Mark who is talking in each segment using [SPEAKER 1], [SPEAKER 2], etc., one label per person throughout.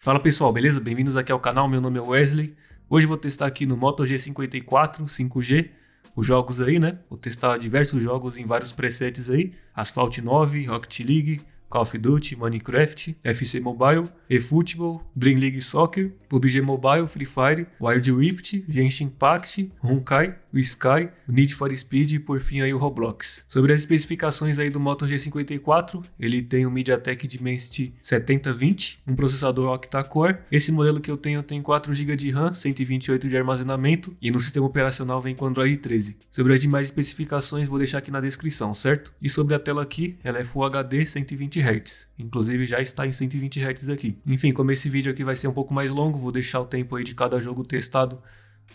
[SPEAKER 1] Fala pessoal, beleza? Bem-vindos aqui ao canal, meu nome é Wesley. Hoje vou testar aqui no Moto G54 5G os jogos aí, né? Vou testar diversos jogos em vários presets aí. Asphalt 9, Rocket League, Call of Duty, Minecraft, FC Mobile, eFootball, Dream League Soccer, PUBG Mobile, Free Fire, Wild Rift, Genshin Impact, Honkai, o Sky, o Need for Speed e por fim aí o Roblox. Sobre as especificações aí do Moto G54, ele tem um MediaTek Dimensity 7020, um processador octa-core. Esse modelo que eu tenho tem 4 GB de RAM, 128 de armazenamento e no sistema operacional vem com Android 13. Sobre as demais especificações vou deixar aqui na descrição, certo? E sobre a tela aqui, ela é Full HD 120 Hz. Inclusive já está em 120 Hz aqui. Enfim, como esse vídeo aqui vai ser um pouco mais longo, vou deixar o tempo aí de cada jogo testado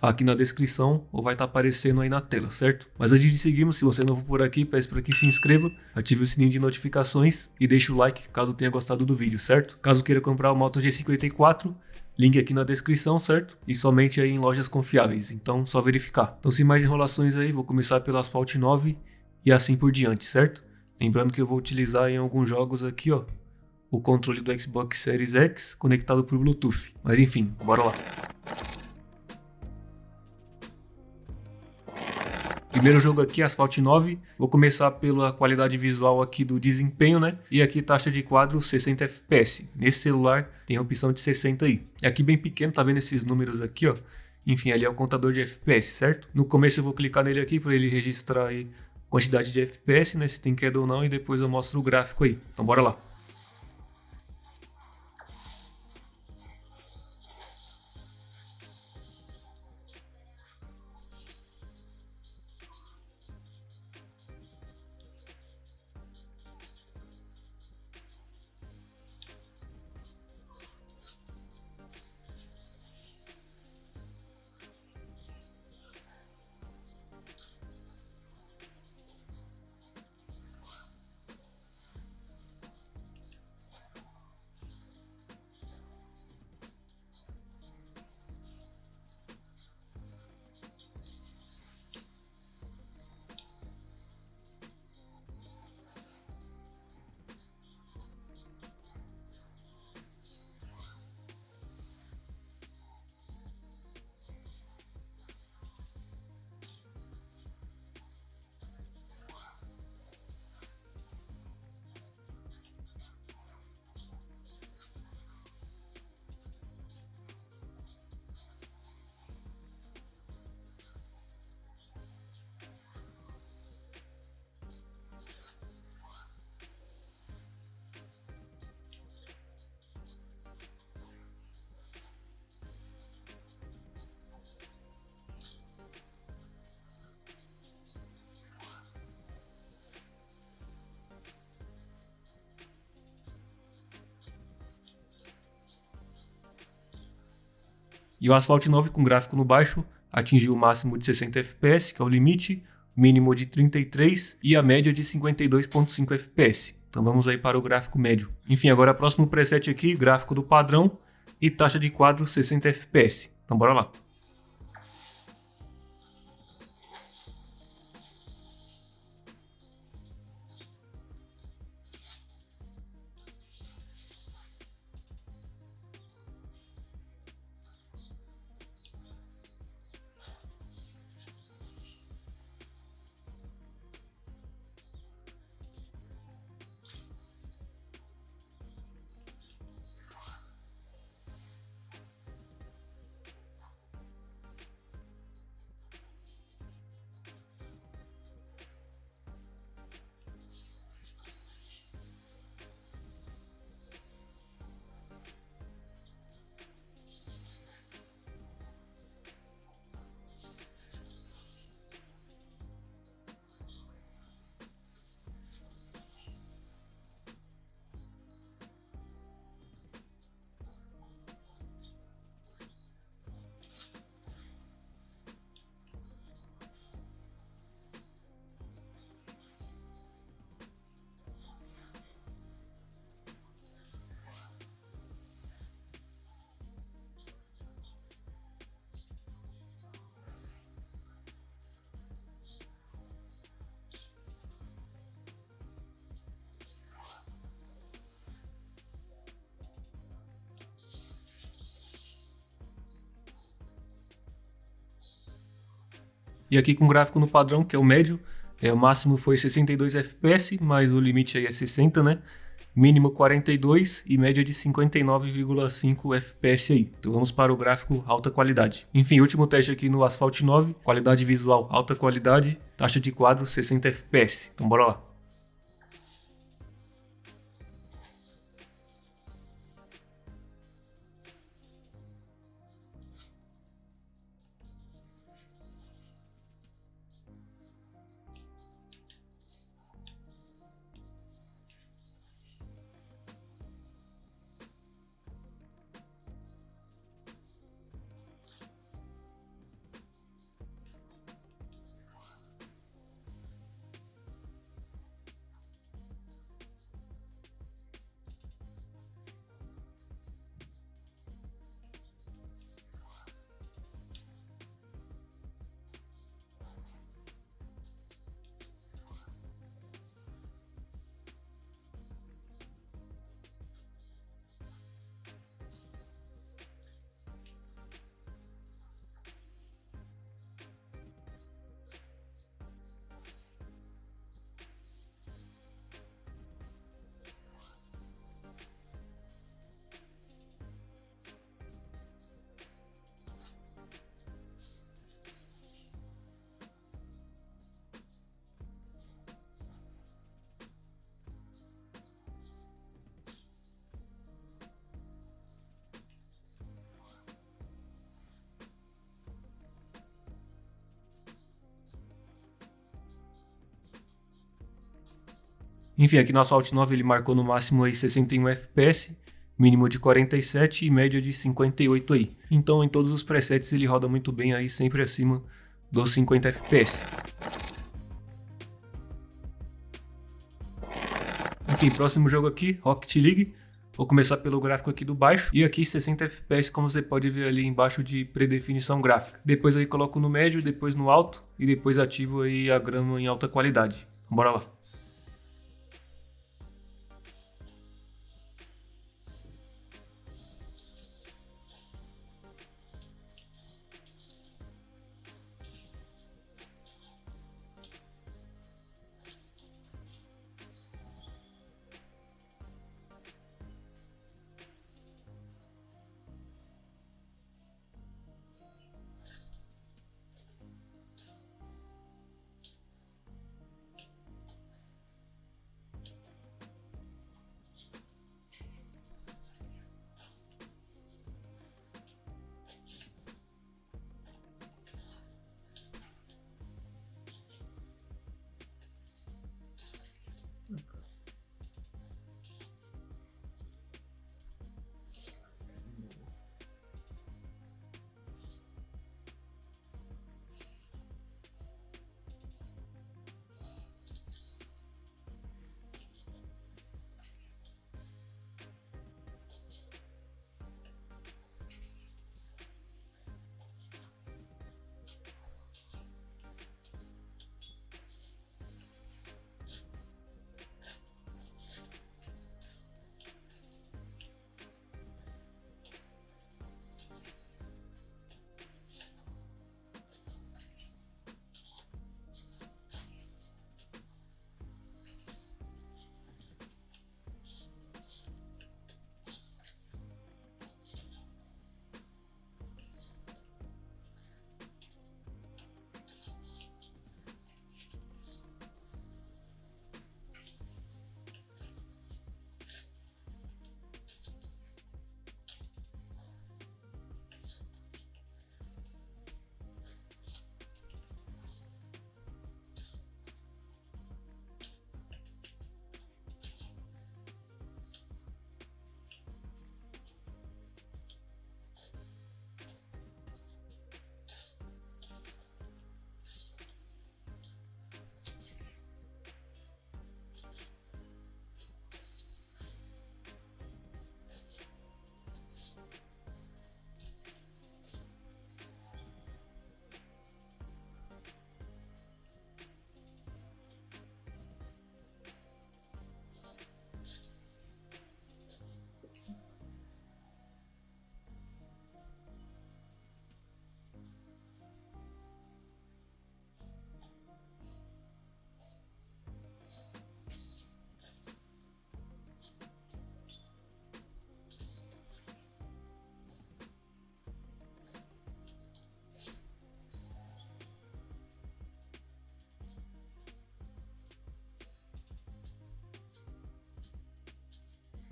[SPEAKER 1] aqui na descrição ou vai estar aparecendo aí na tela, certo? Mas antes de seguirmos, se você é novo por aqui, peço para que se inscreva, ative o sininho de notificações e deixe o like caso tenha gostado do vídeo, certo? Caso queira comprar o Moto G54, link aqui na descrição, certo? E somente aí em lojas confiáveis, então só verificar. Então sem mais enrolações aí, vou começar pelo Asphalt 9 e assim por diante, certo? Lembrando que eu vou utilizar em alguns jogos aqui, ó, o controle do Xbox Series X conectado por Bluetooth. Mas enfim, bora lá. Primeiro jogo aqui, Asphalt 9. Vou começar pela qualidade visual aqui do desempenho, né? E aqui taxa de quadro 60 FPS. Nesse celular tem a opção de 60 aí. É aqui bem pequeno, tá vendo esses números aqui, ó? Enfim, ali é o contador de FPS, certo? No começo eu vou clicar nele aqui para ele registrar aí quantidade de FPS, né? Se tem queda ou não, e depois eu mostro o gráfico aí. Então bora lá. E o Asphalt 9 com gráfico no baixo atingiu o máximo de 60 FPS, que é o limite, o mínimo de 33 e a média de 52.5 FPS. Então vamos aí para o gráfico médio. Enfim, agora próximo preset aqui, gráfico do padrão e taxa de quadro 60 FPS. Então bora lá. E aqui com o gráfico no padrão, que é o médio, o máximo foi 62 FPS, mas o limite aí é 60, né? Mínimo 42 e média de 59,5 FPS aí. Então vamos para o gráfico alta qualidade. Enfim, último teste aqui no Asphalt 9, qualidade visual alta qualidade, taxa de quadro 60 FPS. Então bora lá. Enfim, aqui no Asphalt 9 ele marcou no máximo aí 61 FPS, mínimo de 47 e média de 58 aí. Então em todos os presets ele roda muito bem aí, sempre acima dos 50 FPS. Enfim, próximo jogo aqui, Rocket League. Vou começar pelo gráfico aqui do baixo. E aqui 60 FPS, como você pode ver ali embaixo de predefinição gráfica. Depois aí coloco no médio, depois no alto e depois ativo aí a grama em alta qualidade. Então, bora lá.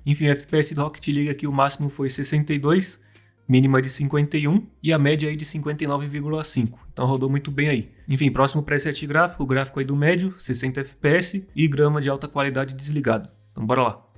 [SPEAKER 1] Enfim, o FPS do Rocket League aqui, o máximo foi 62, mínima de 51 e a média aí de 59,5. Então rodou muito bem aí. Enfim, próximo preset gráfico, o gráfico aí do médio, 60 FPS e grama de alta qualidade desligado. Então bora lá.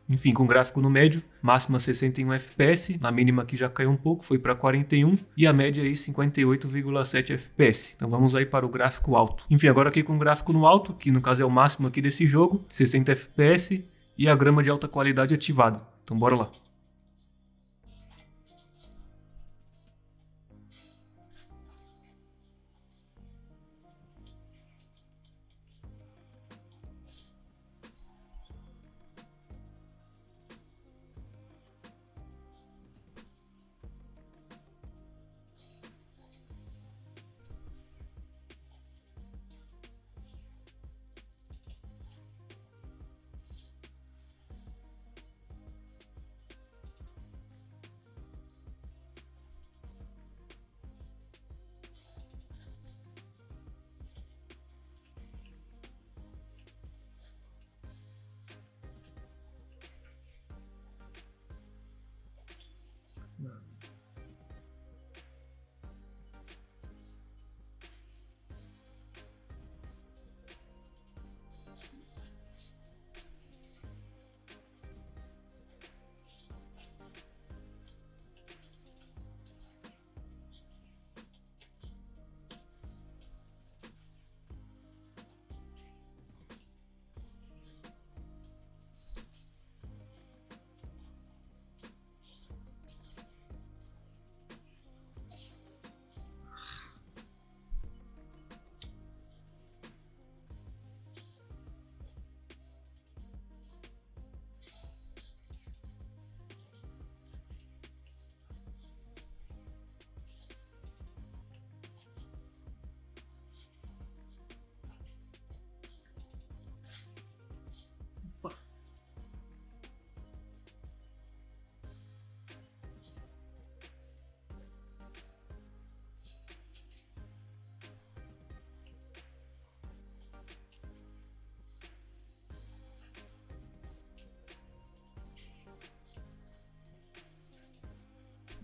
[SPEAKER 1] Enfim, com gráfico no médio, máxima 61 FPS, na mínima aqui já caiu um pouco, foi para 41 e a média aí 58,7 FPS. Então vamos aí para o gráfico alto. Enfim, agora aqui com o gráfico no alto, que no caso é o máximo aqui desse jogo, 60 FPS e a grama de alta qualidade ativado. Então bora lá.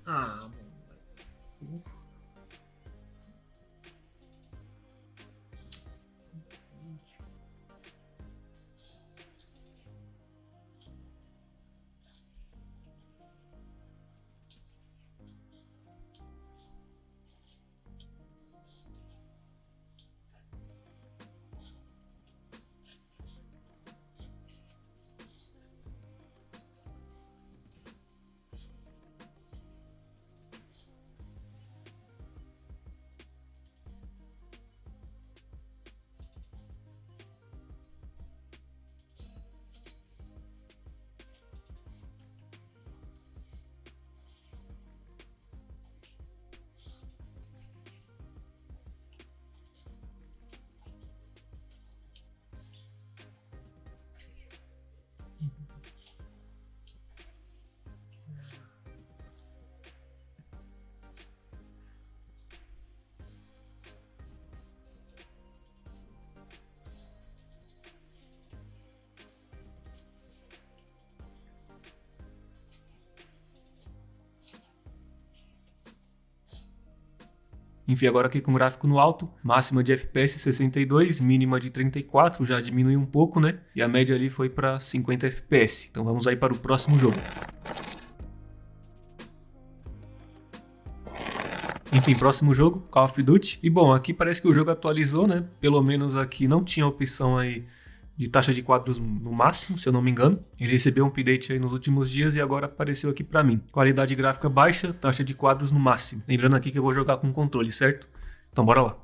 [SPEAKER 2] Ah, mano.
[SPEAKER 1] Enfim, agora aqui com o gráfico no alto, máxima de FPS 62, mínima de 34, já diminui um pouco, né? E a média ali foi para 50 FPS. Então vamos aí para o próximo jogo. Enfim, próximo jogo, Call of Duty. E bom, aqui parece que o jogo atualizou, né? Pelo menos aqui não tinha opção aí de taxa de quadros no máximo, se eu não me engano. Ele recebeu um update aí nos últimos dias e agora apareceu aqui pra mim. Qualidade gráfica baixa, taxa de quadros no máximo. Lembrando aqui que eu vou jogar com controle, certo? Então bora lá.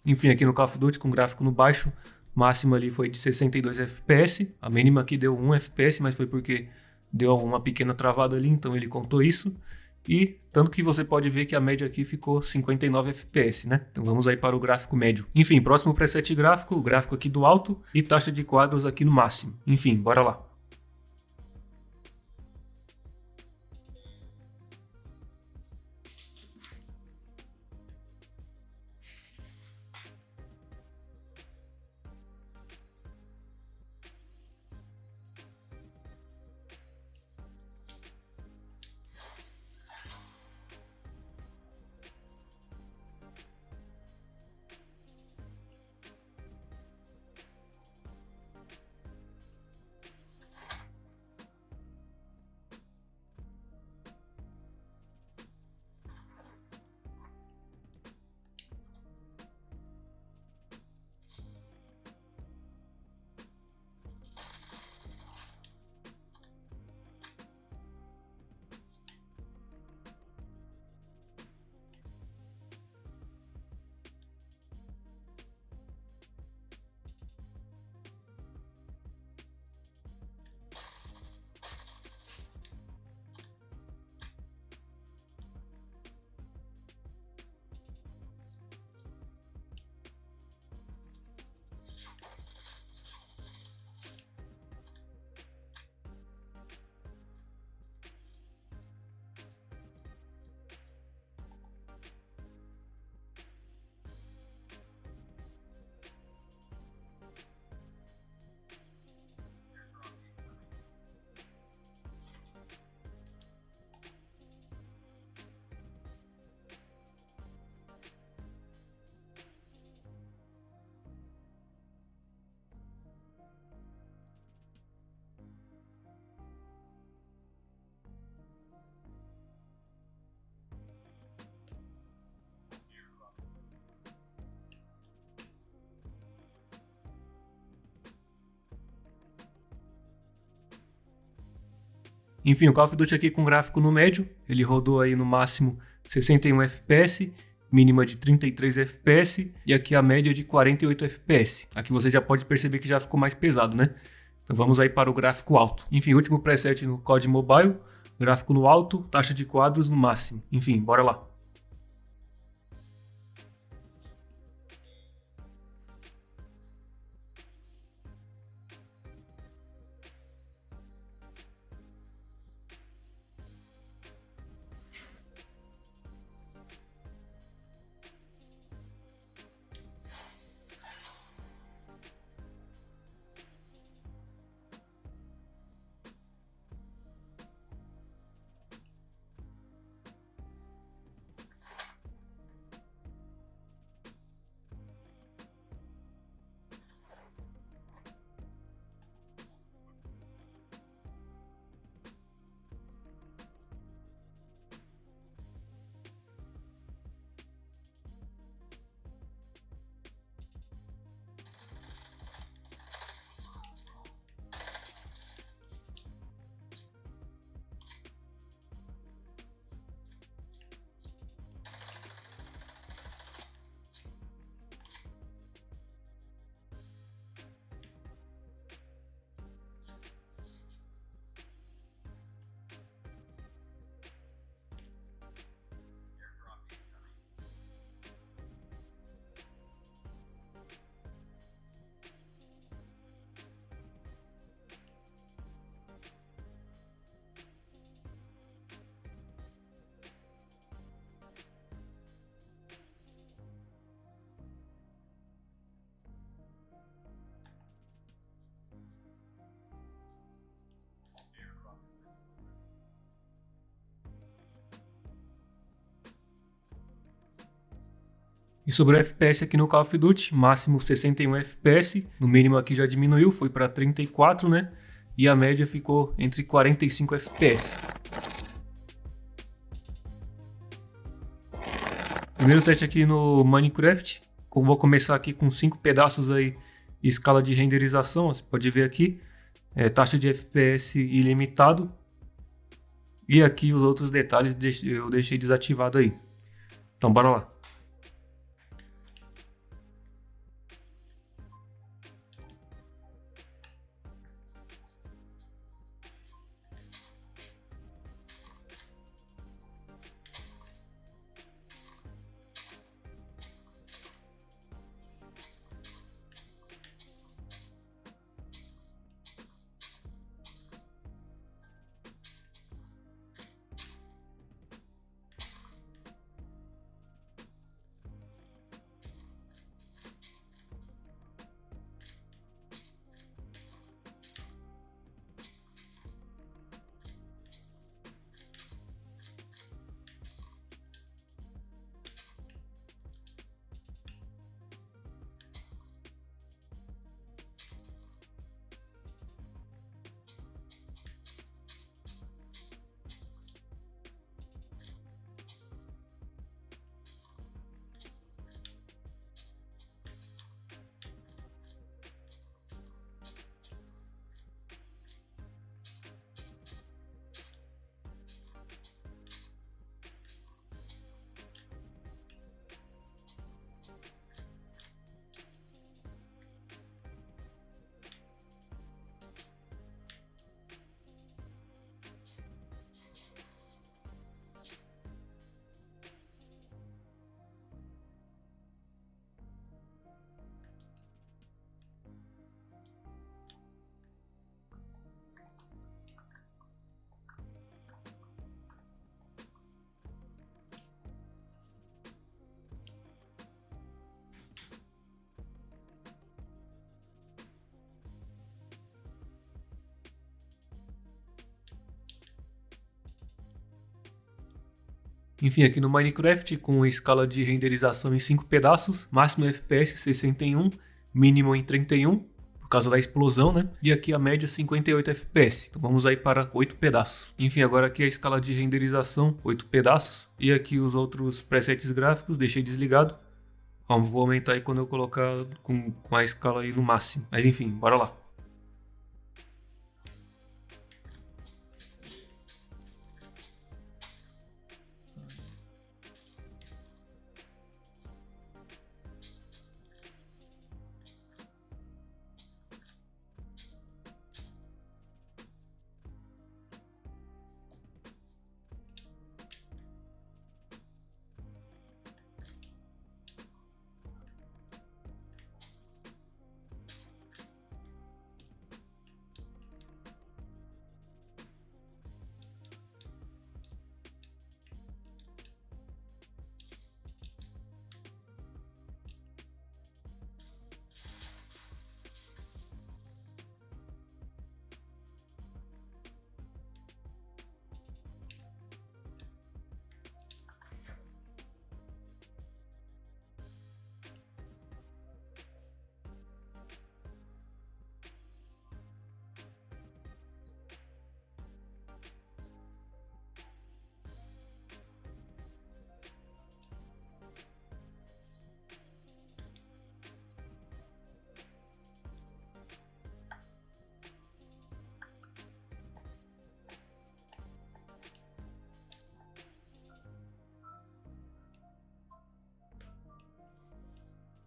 [SPEAKER 1] Enfim, aqui no Call of Duty com gráfico no baixo, máxima ali foi de 62 FPS. A mínima aqui deu 1 FPS, mas foi porque deu uma pequena travada ali, então ele contou isso. E tanto que você pode ver que a média aqui ficou 59 FPS, né? Então vamos aí para o gráfico médio. Enfim, próximo preset gráfico, o gráfico aqui do alto e taxa de quadros aqui no máximo. Enfim, bora lá. Enfim, o Call of Duty aqui com gráfico no médio, ele rodou aí no máximo 61 FPS, mínima de 33 FPS e aqui a média de 48 FPS. Aqui você já pode perceber que já ficou mais pesado, né? Então vamos aí para o gráfico alto. Enfim, último preset no COD Mobile, gráfico no alto, taxa de quadros no máximo. Enfim, bora lá. E sobre o FPS aqui no Call of Duty, máximo 61 FPS, no mínimo aqui já diminuiu, foi para 34, né? E a média ficou entre 45 FPS. Primeiro teste aqui no Minecraft, vou começar aqui com 5 pedaços aí, escala de renderização, você pode ver aqui, taxa de FPS ilimitado. E aqui os outros detalhes eu deixei desativado aí. Então bora lá. Enfim, aqui no Minecraft, com escala de renderização em 5 pedaços, máximo FPS 61, mínimo em 31, por causa da explosão, né? E aqui a média 58 FPS. Então vamos aí para 8 pedaços. Enfim, agora aqui a escala de renderização, 8 pedaços. E aqui os outros presets gráficos, deixei desligado. Vou aumentar aí quando eu colocar com a escala aí no máximo. Mas enfim, bora lá.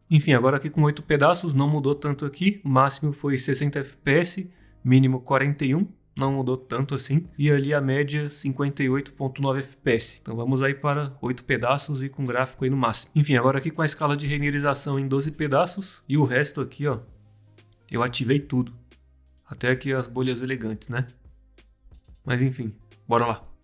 [SPEAKER 1] Enfim, agora aqui com 8 pedaços não mudou tanto aqui, o máximo foi 60 FPS, mínimo 41, não mudou tanto assim, e ali a média 58.9 FPS. Então vamos aí para 8 pedaços e com gráfico aí no máximo. Enfim, agora aqui com a escala de renderização em 12 pedaços e o resto aqui, ó, eu ativei tudo. Até aqui as bolhas elegantes, né? Mas enfim, bora lá.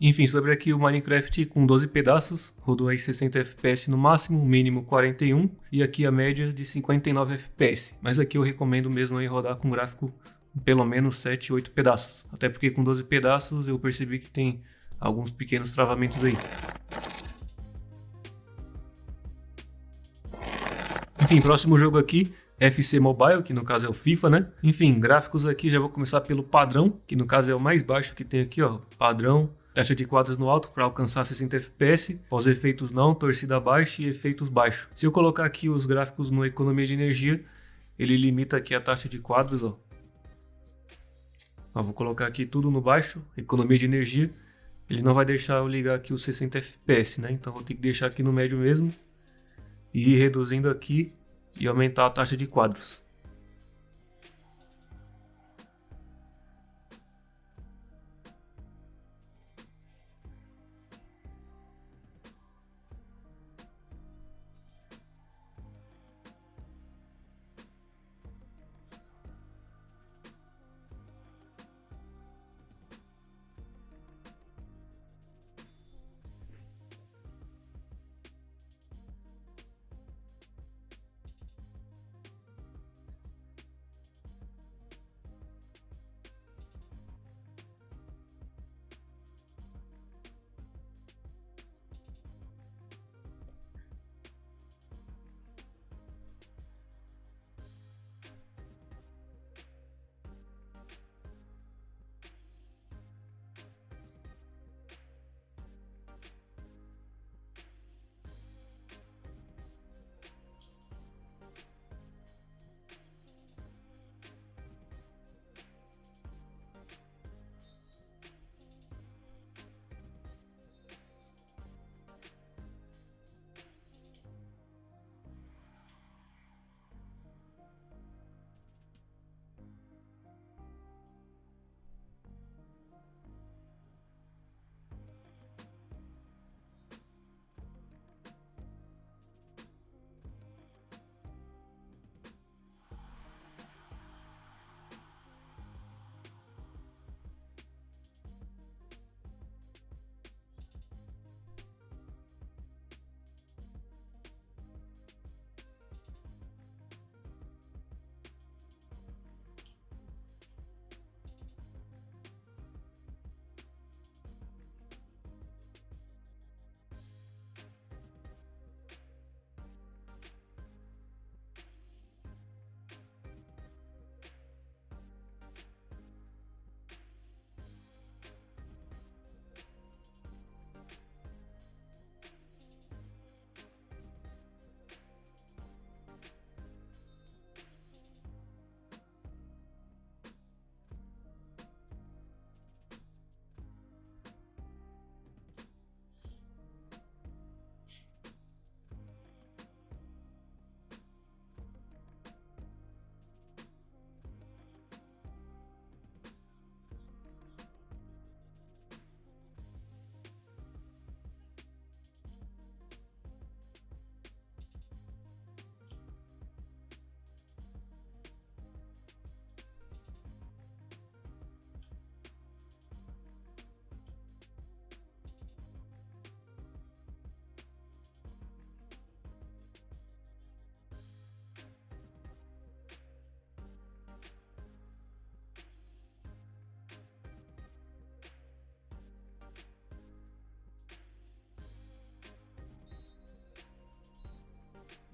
[SPEAKER 1] Enfim, sobre aqui o Minecraft com 12 pedaços, rodou aí 60 FPS no máximo, o mínimo 41 e aqui a média de 59 FPS. Mas aqui eu recomendo mesmo aí rodar com gráfico pelo menos 7, 8 pedaços. Até porque com 12 pedaços eu percebi que tem alguns pequenos travamentos aí. Enfim, próximo jogo aqui, FC Mobile, que no caso é o FIFA, né? Enfim, gráficos aqui já vou começar pelo padrão, que no caso é o mais baixo que tem aqui, ó. Padrão, taxa de quadros no alto para alcançar 60 FPS, pós-efeitos não, torcida baixa e efeitos baixo. Se eu colocar aqui os gráficos no economia de energia, ele limita aqui a taxa de quadros, ó. Vou colocar aqui tudo no baixo, economia de energia. Ele não vai deixar eu ligar aqui os 60 FPS, né? Então vou ter que deixar aqui no médio mesmo e ir reduzindo aqui e aumentar a taxa de quadros.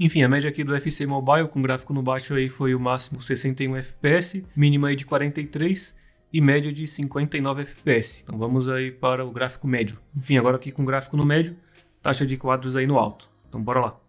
[SPEAKER 1] Enfim, a média aqui do FC Mobile com gráfico no baixo aí foi o máximo 61 FPS, mínima aí de 43 e média de 59 FPS. Então vamos aí para o gráfico médio. Enfim, agora aqui com gráfico no médio, taxa de quadros aí no alto. Então bora lá.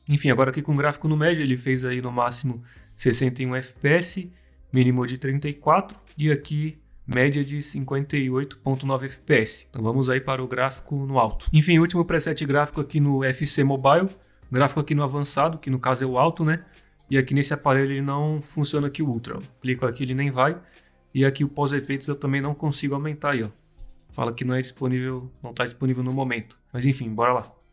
[SPEAKER 1] Enfim, agora aqui com gráfico no médio, ele fez aí no máximo 61 FPS, mínimo de 34 e aqui média de 58.9 FPS. Então vamos aí para o gráfico no alto. Enfim, último preset gráfico aqui no FC Mobile, gráfico aqui no avançado, que no caso é o alto, né? E aqui nesse aparelho ele não funciona aqui o Ultra. Clico aqui, ele nem vai. E aqui o pós-efeitos eu também não consigo aumentar aí, ó. Fala que não é disponível, não está disponível no momento. Mas enfim, bora lá.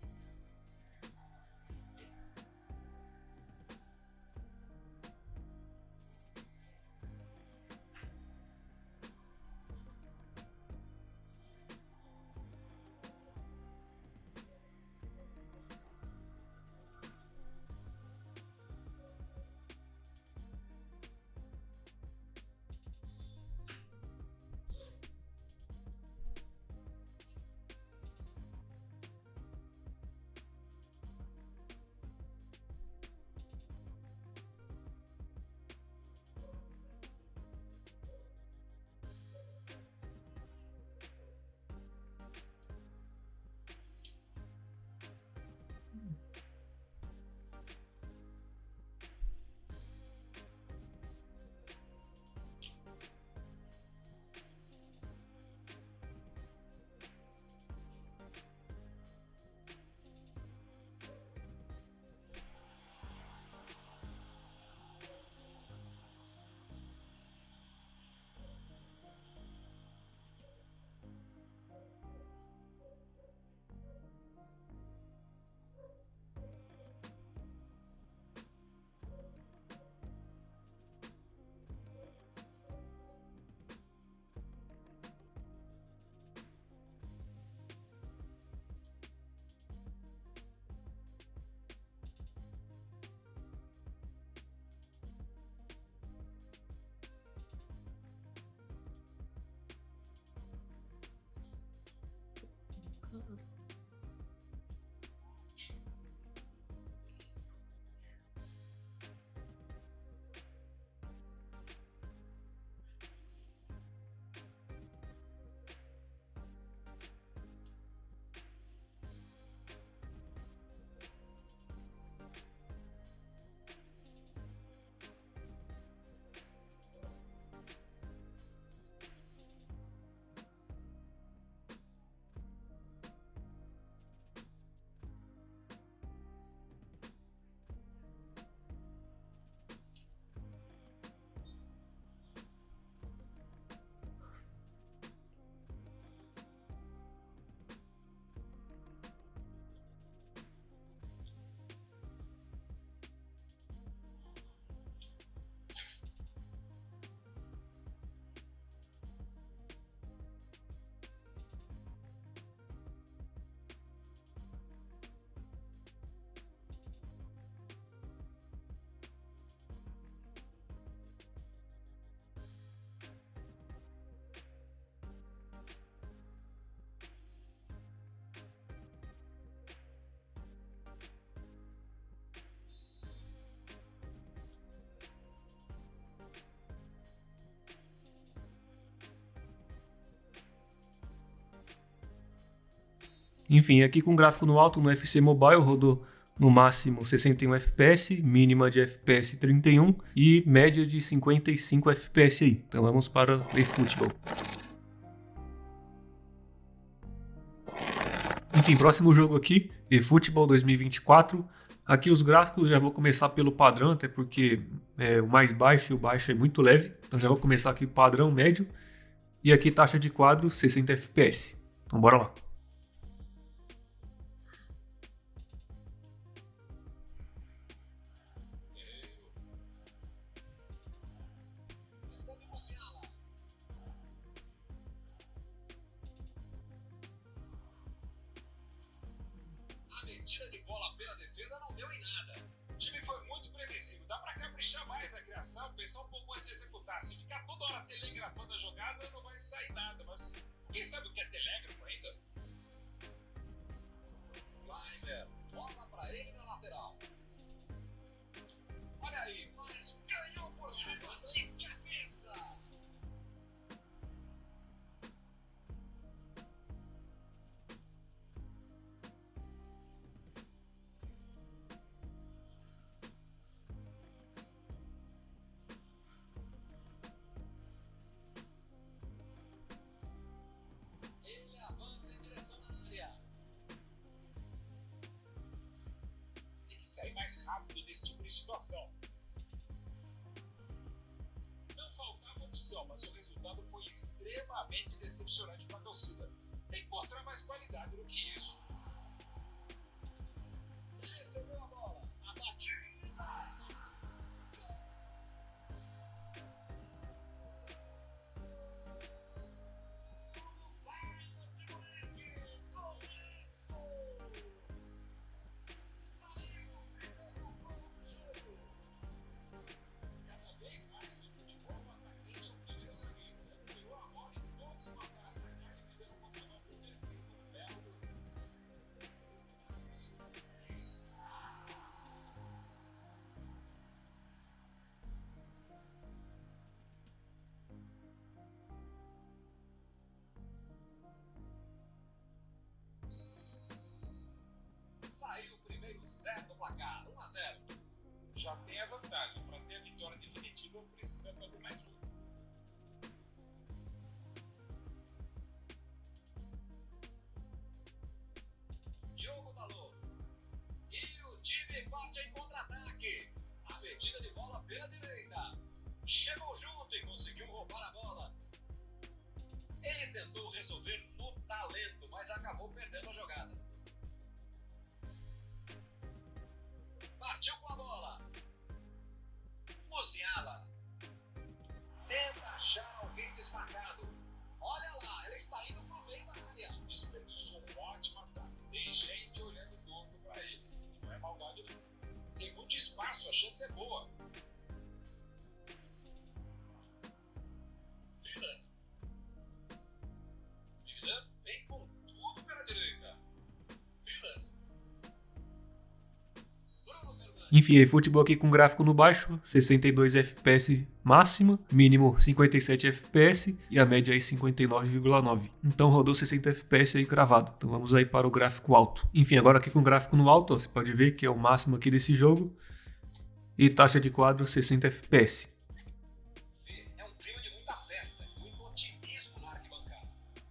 [SPEAKER 1] Enfim, aqui com gráfico no alto, no UFC Mobile rodou no máximo 61 FPS, mínima de FPS 31 e média de 55 FPS aí. Então vamos para o eFootball. Enfim, próximo jogo aqui, eFootball 2024. Aqui os gráficos já vou começar pelo padrão, até porque o mais baixo e o baixo é muito leve. Então já vou começar aqui padrão, médio. E aqui taxa de quadro 60 FPS. Então bora lá.
[SPEAKER 3] A metida de bola pela defesa não deu em nada. O time foi muito previsível. Dá pra caprichar mais na criação, pensar um pouco antes de executar. Se ficar toda hora telegrafando a jogada, não vai sair nada. Mas quem sabe o que é telégrafo ainda? Leimer, bola pra ele na lateral. Olha aí, mas ganhou por cima de cabeça. Ele avança em direção à área. Tem que sair mais rápido desse tipo de situação. Não faltava opção, mas o resultado foi extremamente decepcionante para a torcida. Tem que mostrar mais qualidade do que isso. Recebeu a bola. A batida. Cada vez mais no futebol, o atacante é o primeiro zagueiro. Pegou a bola e todos passaram a atacar e fizeram um contra-golpe perfeito no belo. Saiu o primeiro zero do placar, 1-0. Já tem a vantagem. Para ter a vitória definitiva, precisa fazer mais um. Diogo Dalot. E o time parte em contra-ataque. A metida de bola pela direita. Chegou junto e conseguiu roubar a bola. Ele tentou resolver no talento, mas acabou perdendo a jogada. Partiu com a bola. Musiala. Tenta achar alguém desmarcado. Olha lá, ele está indo pro meio da área. Desperdiçou um ótimo ataque. Tem gente olhando torto para ele. Não é maldade não. Tem muito espaço, a chance é boa. Milan vem com tudo pela direita. Milan. Bruno Fernandes.
[SPEAKER 1] Enfim, eFootball aqui com gráfico no baixo, 62 FPS máxima, mínimo 57 FPS e a média aí 59,9. Então rodou 60 FPS aí cravado. Então vamos aí para o gráfico alto. Enfim, agora aqui com gráfico no alto, ó, você pode ver que é o máximo aqui desse jogo. E taxa de quadro 60 FPS.
[SPEAKER 3] É um clima de muita festa, de muito otimismo na arquibancada.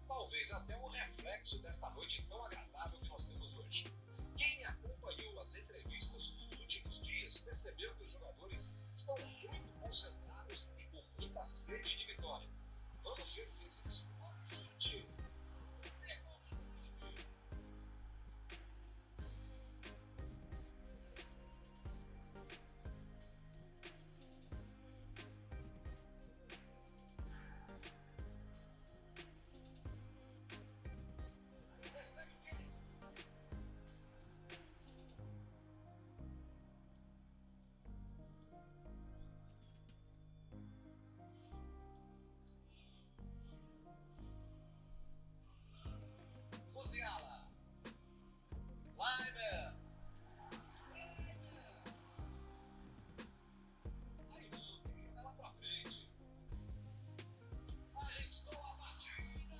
[SPEAKER 3] Talvez até um reflexo desta noite tão agradável que nós temos hoje. Quem acompanhou as entrevistas dos últimos dias percebeu que os jogadores estão muito concentrados e com muita sede de vitória. Vamos ver se esse desconjunte é conjunto. Recebe quem? Musiala. Leimer. Aí não, tem que jogar lá pra frente. Arriscou a batida.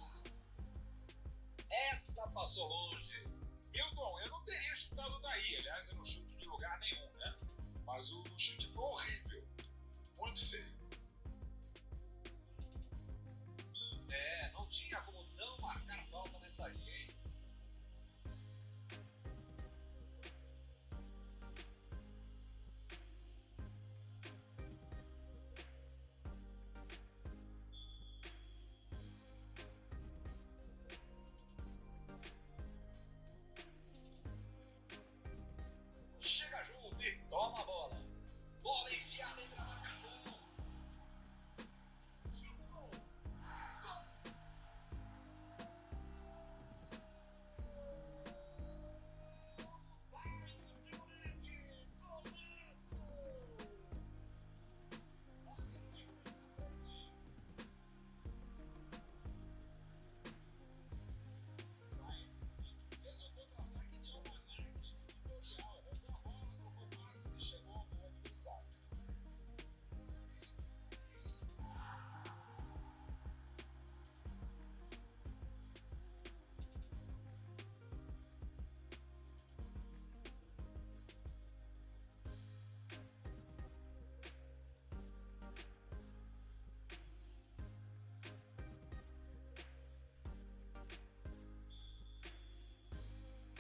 [SPEAKER 3] Essa passou longe. quase não chuto de lugar nenhum, né? Mas o chute foi horrível. Muito feio. Não tinha como não marcar falta nessa aí, hein? Chega junto e toma a bola. Bola enfiada entre a marcação. Chutou. Gol. Vai o Uribe. Golaço. Olha o Uribe na frente. Fez o contra-ataque de almanaque vitorial. Roubou a bola, trocou passes e chegou ao gol adversário.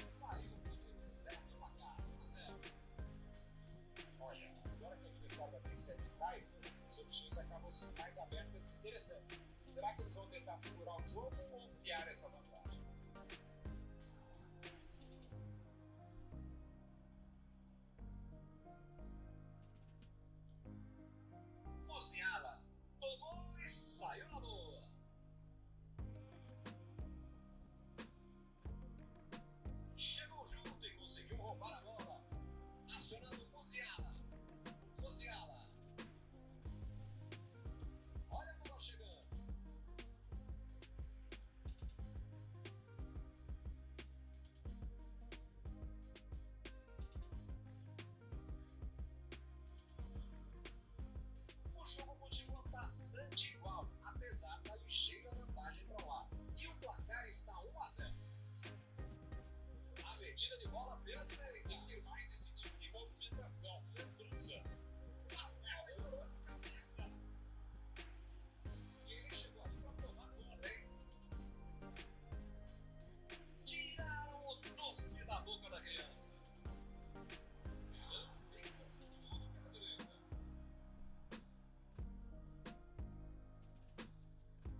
[SPEAKER 3] Saiu o número certo do placar, 1-0. Olha, agora que o adversário vai ter que sair de trás, as opções acabam sendo mais abertas e interessantes. Será que eles vão tentar segurar o jogo ou ampliar essa vantagem? Musiala tomou e saiu na boa. Chegou junto e conseguiu roubar a bola. Acionando o Musiala. Musiala. Olha a bola chegando. O jogo continua bastante igual, apesar da ligeira vantagem para o lado. E o placar está 1-0. A metida de bola pela direita. E tem mais esse tipo de movimentação. Cruza. Samuel entrou de cabeça. E ele chegou ali para tomar conta, hein? Tiraram o doce da boca da criança. Pela direita.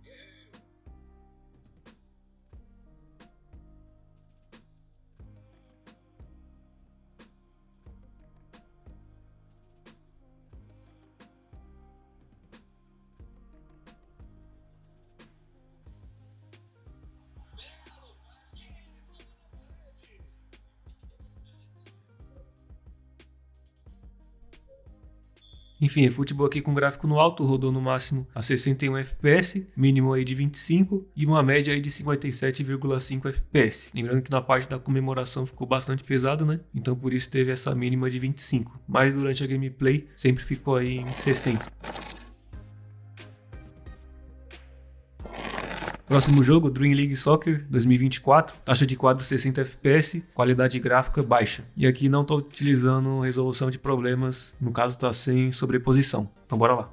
[SPEAKER 3] Guerreiro. Belo passe. Ele falou na parede.
[SPEAKER 1] Enfim, é futebol aqui com gráfico no alto, rodou no máximo a 61 FPS, mínimo aí de 25 e uma média aí de 57,5 FPS. Lembrando que na parte da comemoração ficou bastante pesado, né? Então por isso teve essa mínima de 25. Mas durante a gameplay sempre ficou aí em 60. Próximo jogo, Dream League Soccer 2024, taxa de quadro 60 FPS, qualidade gráfica baixa. E aqui não estou utilizando resolução de problemas, no caso está sem sobreposição. Então bora lá.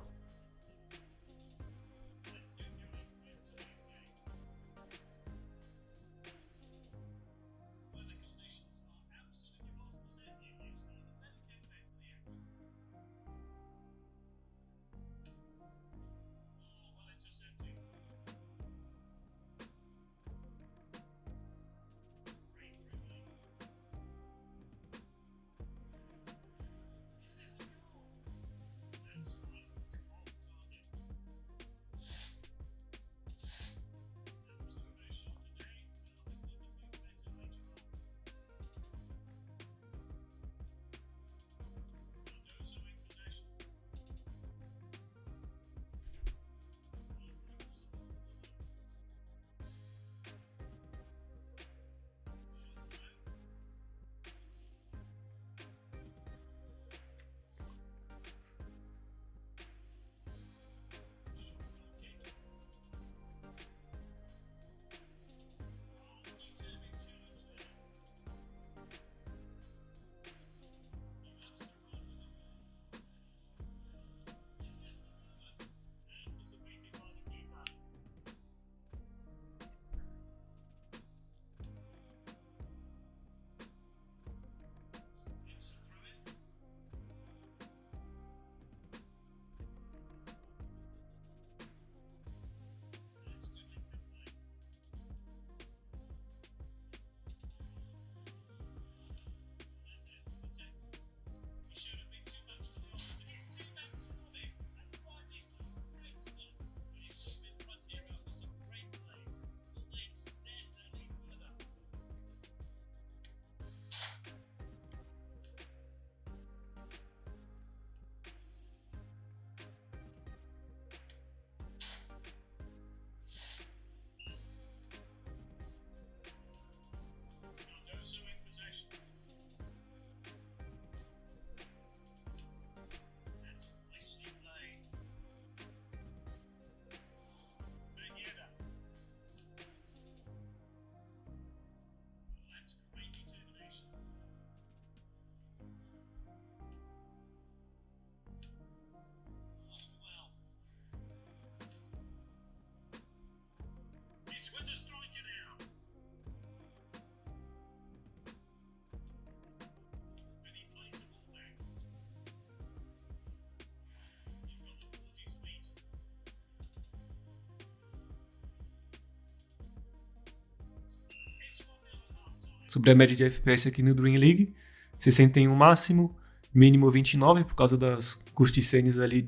[SPEAKER 1] Sobre a média de FPS aqui no Dream League, 61 máximo, mínimo 29 por causa das cutscenes ali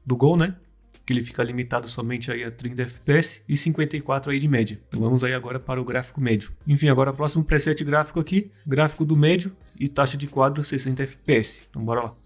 [SPEAKER 1] do gol, né? Que ele fica limitado somente aí a 30 FPS e 54 aí de média. Então vamos aí agora para o gráfico médio. Enfim, agora o próximo preset gráfico aqui, gráfico do médio e taxa de quadro 60 FPS. Então bora lá.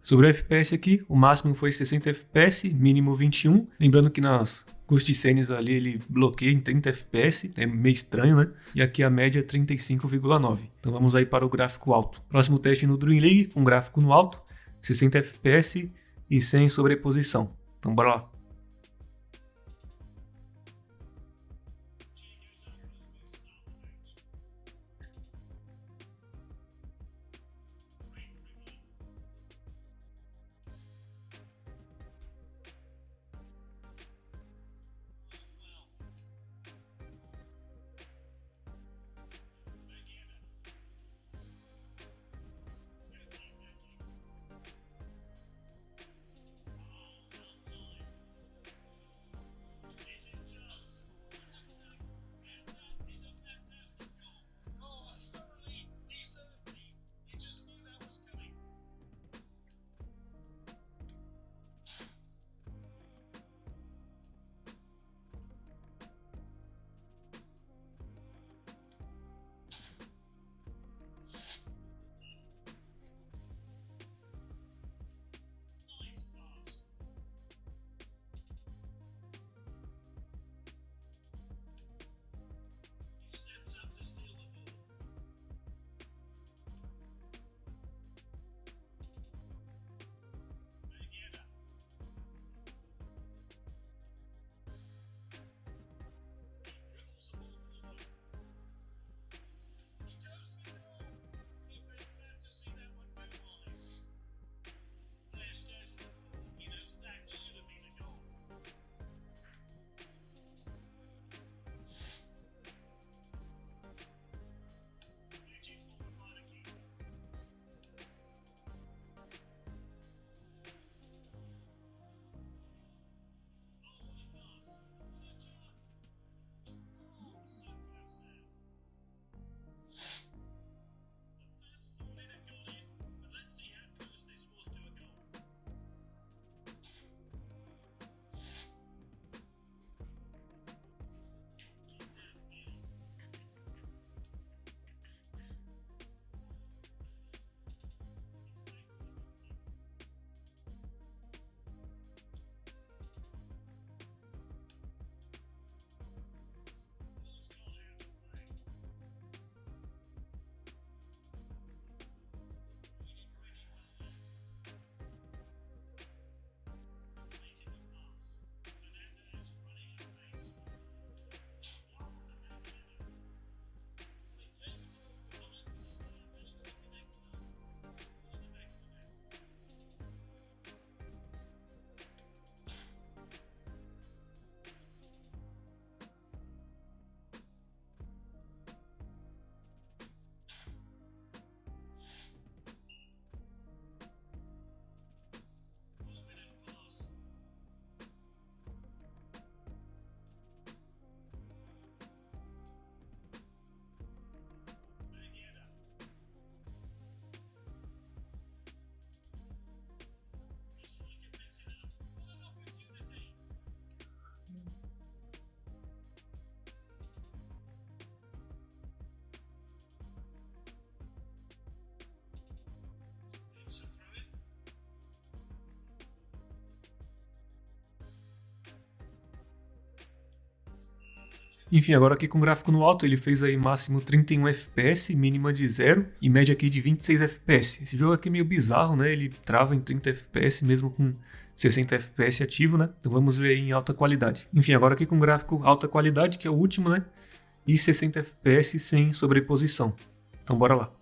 [SPEAKER 1] Sobre o FPS aqui, o máximo foi 60 FPS, mínimo 21. Lembrando que nas cutscenes ali ele bloqueia em 30 FPS, é meio estranho, né? E aqui a média é 35,9. Então vamos aí para o gráfico alto. Próximo teste no Dream League, com gráfico no alto, 60 FPS e sem sobreposição. Então bora lá. Enfim, agora aqui com o gráfico no alto, ele fez aí máximo 31 FPS, mínima de 0 e média aqui de 26 FPS. Esse jogo aqui é meio bizarro, né? Ele trava em 30 FPS mesmo com 60 FPS ativo, né? Então vamos ver aí em alta qualidade. Enfim, agora aqui com o gráfico alta qualidade, que é o último, né? E 60 FPS sem sobreposição. Então bora lá.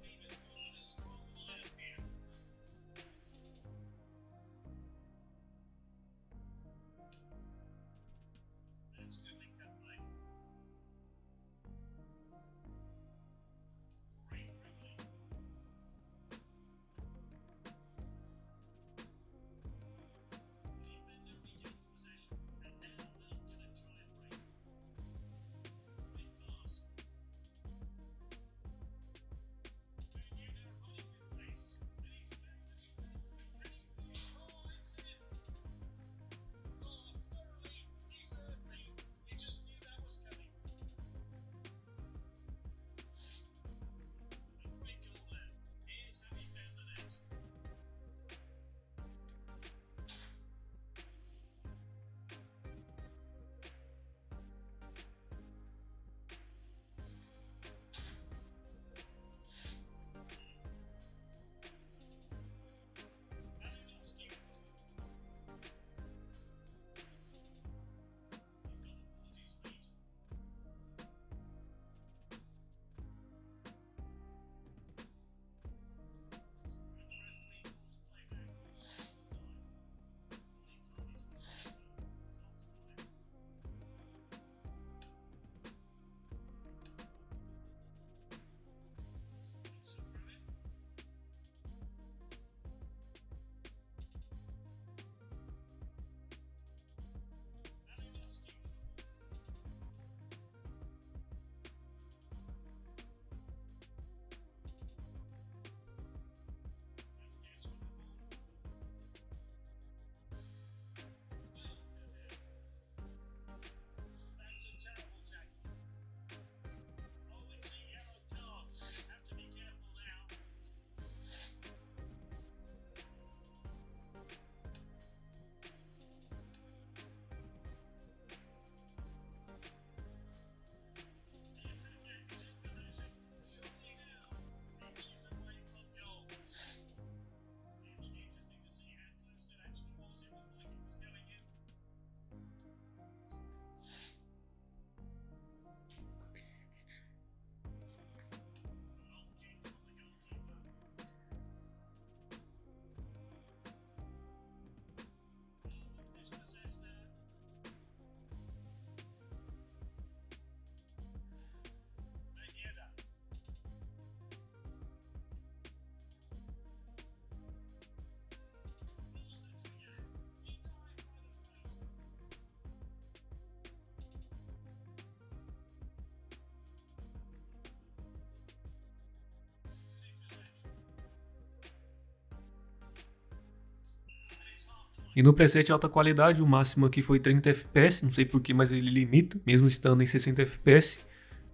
[SPEAKER 1] E no preset alta qualidade, o máximo aqui foi 30 FPS, não sei porquê, mas ele limita, mesmo estando em 60 FPS.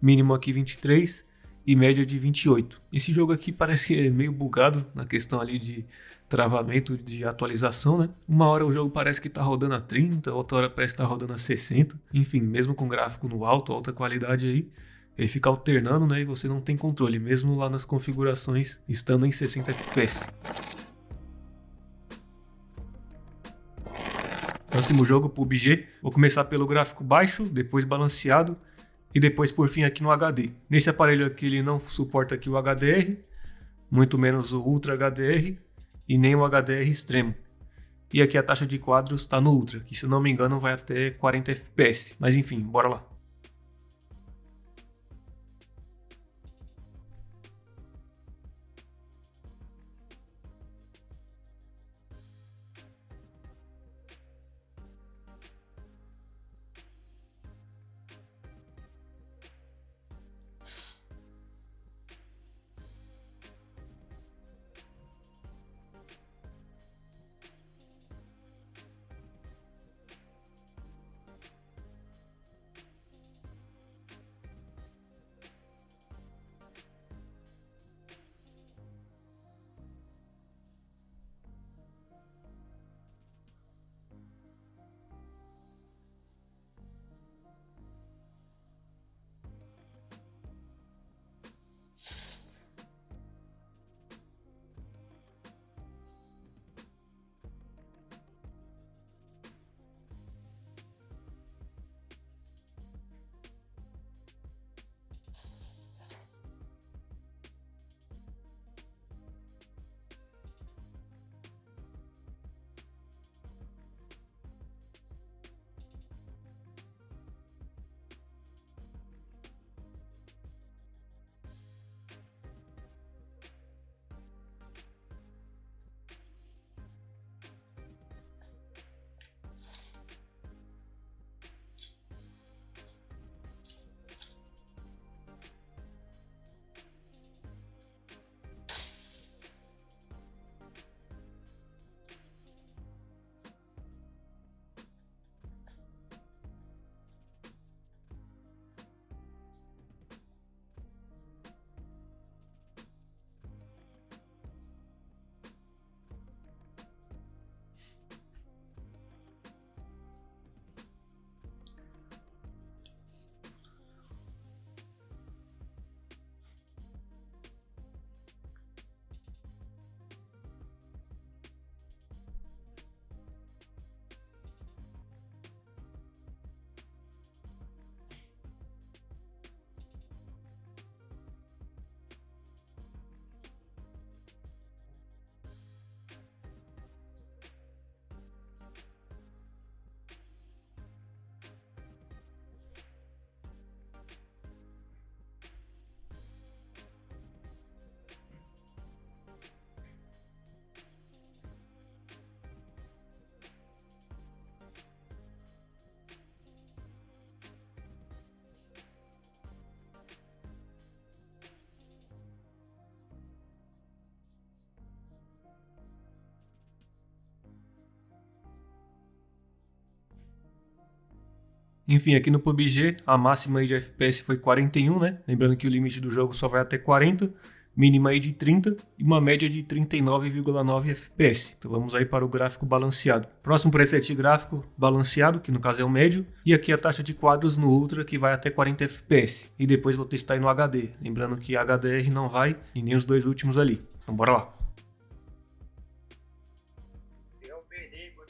[SPEAKER 1] Mínimo aqui 23 e média de 28. Esse jogo aqui parece que é meio bugado na questão ali de travamento, de atualização, né? Uma hora o jogo parece que tá rodando a 30, outra hora parece que tá rodando a 60. Enfim, mesmo com gráfico no alto, alta qualidade aí, ele fica alternando, né? E você não tem controle, mesmo lá nas configurações estando em 60 FPS. Próximo jogo, PUBG. Vou começar pelo gráfico baixo, depois balanceado e depois por fim aqui no HD. Nesse aparelho aqui ele não suporta aqui o HDR, muito menos o Ultra HDR e nem o HDR extremo. E aqui a taxa de quadros está no Ultra, que se eu não me engano vai até 40 FPS. Mas enfim, bora lá. Enfim, aqui no PUBG, a máxima aí de FPS foi 41, né? Lembrando que o limite do jogo só vai até 40, mínima aí de 30 e uma média de 39,9 FPS. Então vamos aí para o gráfico balanceado. Próximo preset gráfico balanceado, que no caso é o médio, e aqui a taxa de quadros no Ultra, que vai até 40 FPS. E depois vou testar aí no HD, lembrando que HDR não vai e nem os dois últimos ali. Então bora lá.
[SPEAKER 2] Eu perdi, mano.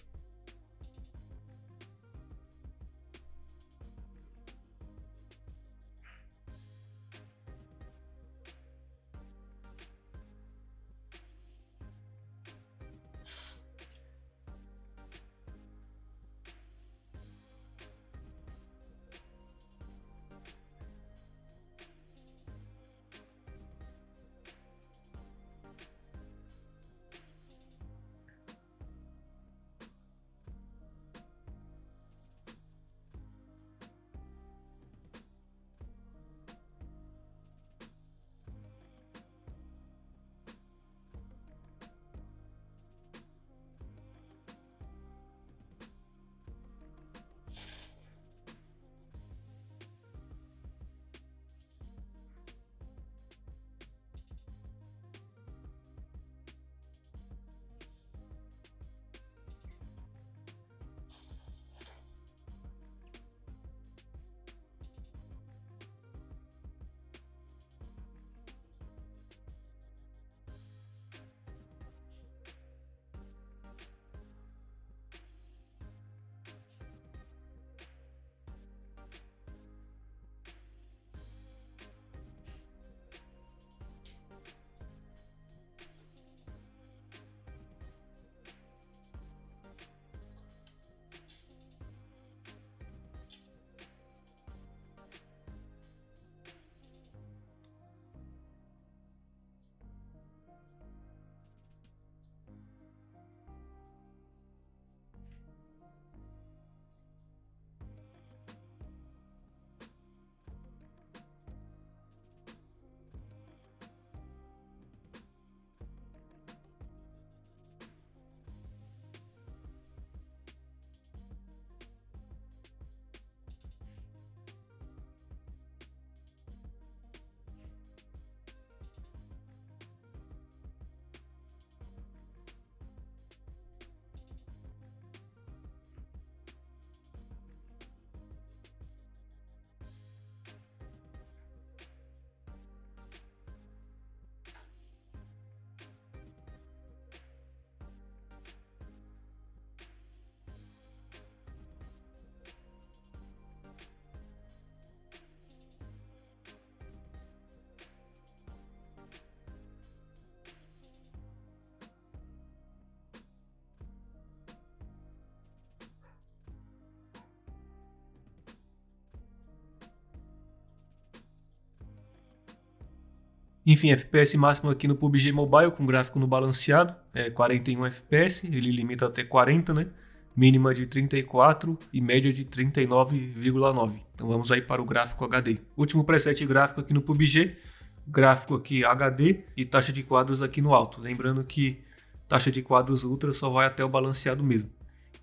[SPEAKER 1] Enfim, FPS máximo aqui no PUBG Mobile com gráfico no balanceado, é 41 FPS, ele limita até 40, né? Mínima de 34 e média de 39,9. Então vamos aí para o gráfico HD. Último preset gráfico aqui no PUBG, gráfico aqui HD e taxa de quadros aqui no alto. Lembrando que taxa de quadros ultra só vai até o balanceado mesmo.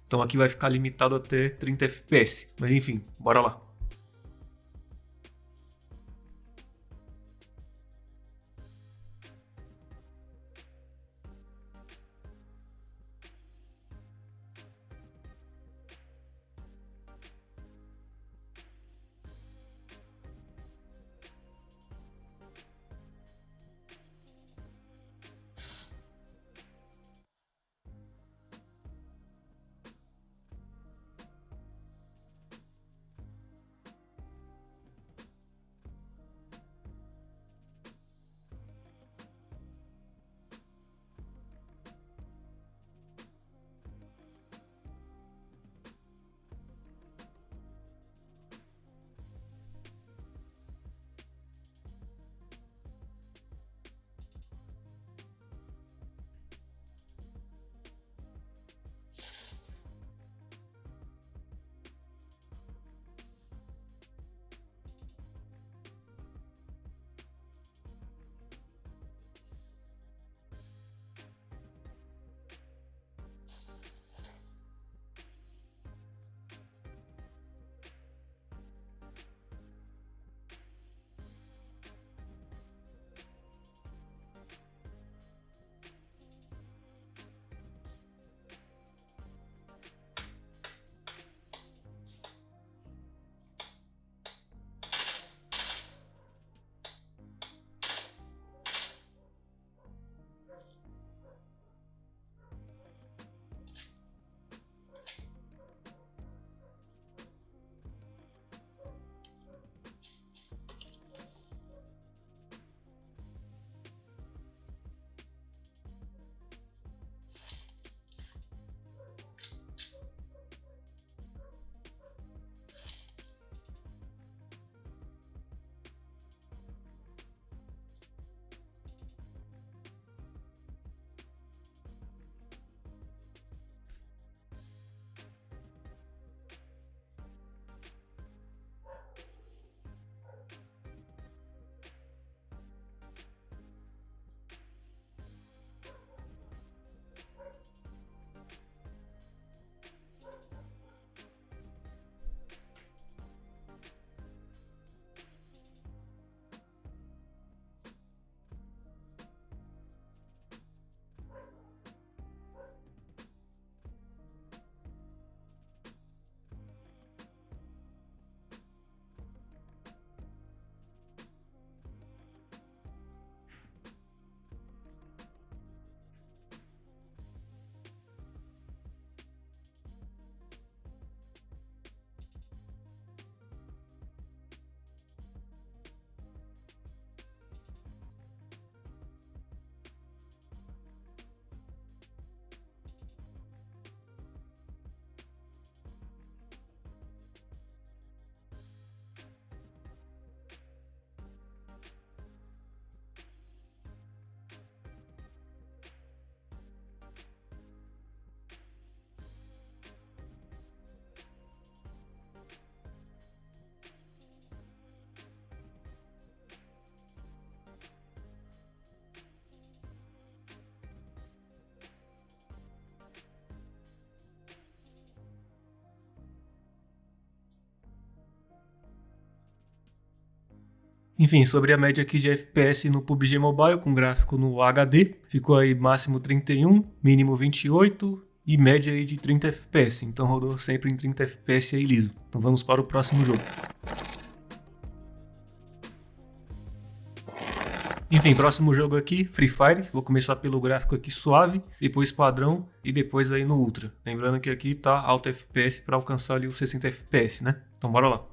[SPEAKER 1] Então aqui vai ficar limitado até 30 FPS. Mas enfim, bora lá. Enfim, sobre a média aqui de FPS no PUBG Mobile, com gráfico no HD, ficou aí máximo 31, mínimo 28 e média aí de 30 FPS. Então rodou sempre em 30 FPS aí liso. Então vamos para o próximo jogo. Enfim, próximo jogo aqui, Free Fire. Vou começar pelo gráfico aqui suave, depois padrão e depois aí no Ultra. Lembrando que aqui tá alto FPS para alcançar ali os 60 FPS, né? Então bora lá.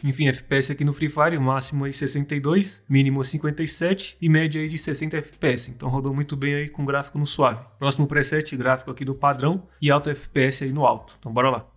[SPEAKER 1] Enfim, FPS aqui no Free Fire, o máximo aí 62, mínimo 57 e média aí de 60 FPS. Então rodou muito bem aí com gráfico no suave. Próximo preset, gráfico aqui do padrão e alto FPS aí no alto. Então bora lá.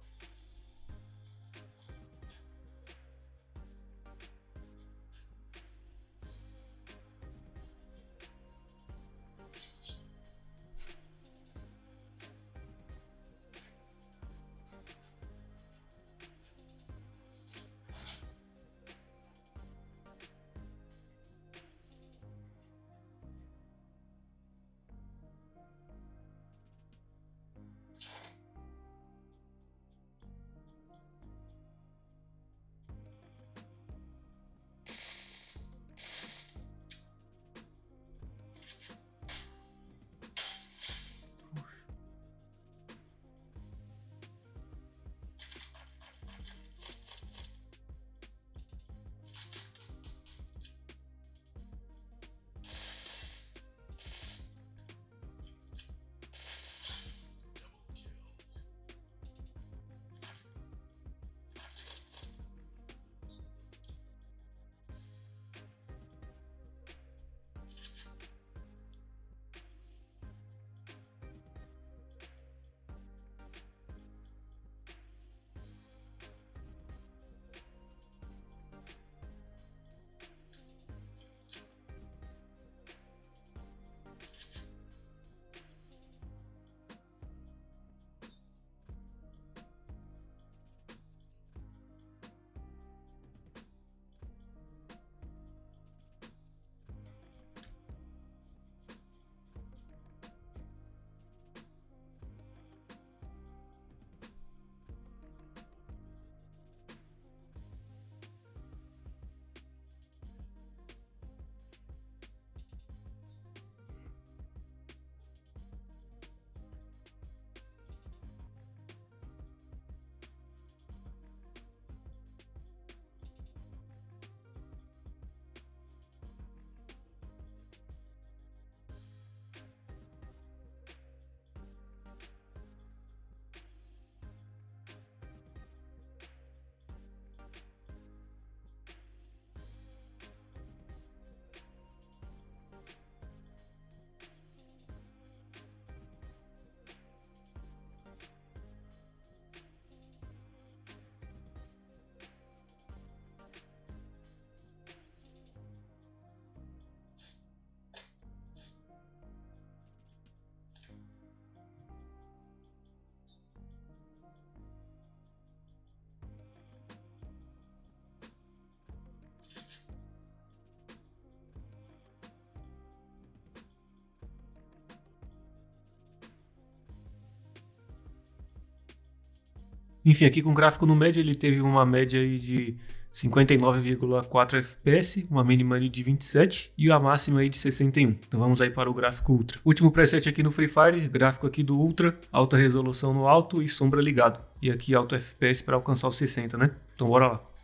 [SPEAKER 1] Enfim, aqui com o gráfico no médio ele teve uma média aí de 59,4 FPS, uma mínima aí de 27 e a máxima aí de 61. Então vamos aí para o gráfico Ultra. Último preset aqui no Free Fire, gráfico aqui do Ultra, alta resolução no alto e sombra ligado. E aqui alto FPS para alcançar os 60, né? Então bora lá.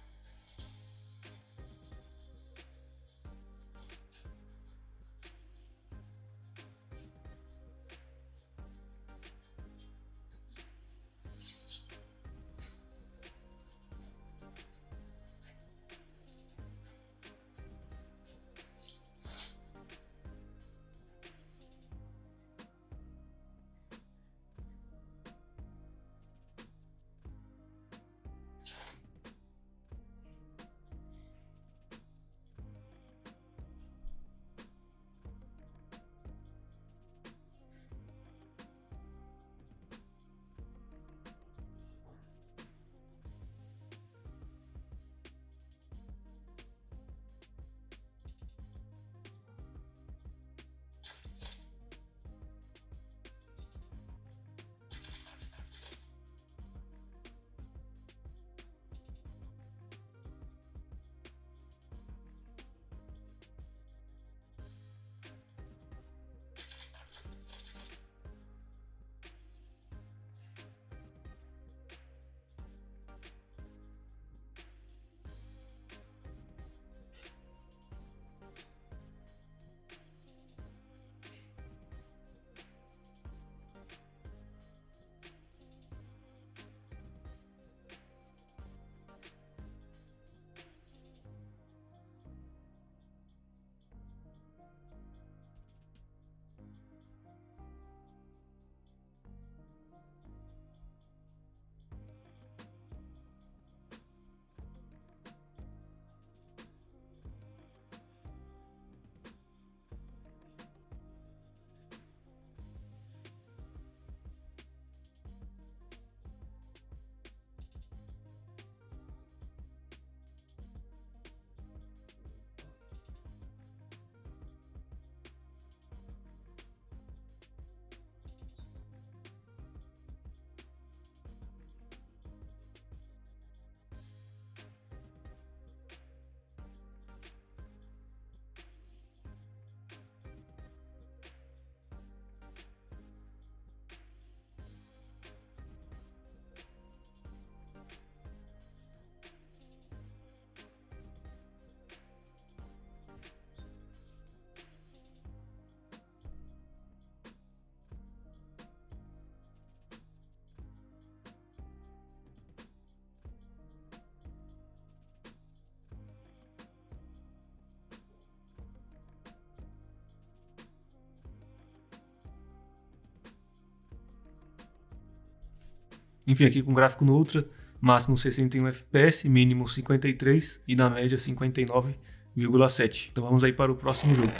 [SPEAKER 1] Enfim, aqui com gráfico no Ultra, máximo 61 FPS, mínimo 53 e na média 59,7. Então vamos aí para o próximo jogo.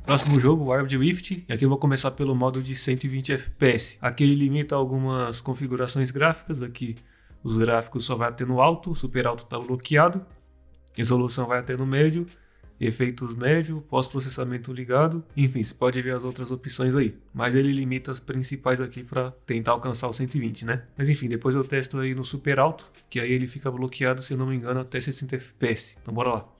[SPEAKER 1] Próximo jogo, Wild Rift, e aqui eu vou começar pelo modo de 120 FPS. Aqui ele limita algumas configurações gráficas, aqui os gráficos só vai até no alto, o super alto está bloqueado, resolução vai até no médio, efeitos médio, pós-processamento ligado, enfim, você pode ver as outras opções aí, mas ele limita as principais aqui para tentar alcançar o 120, né? Mas enfim, depois eu testo aí no super alto, que aí ele fica bloqueado, se eu não me engano, até 60 FPS. Então bora lá.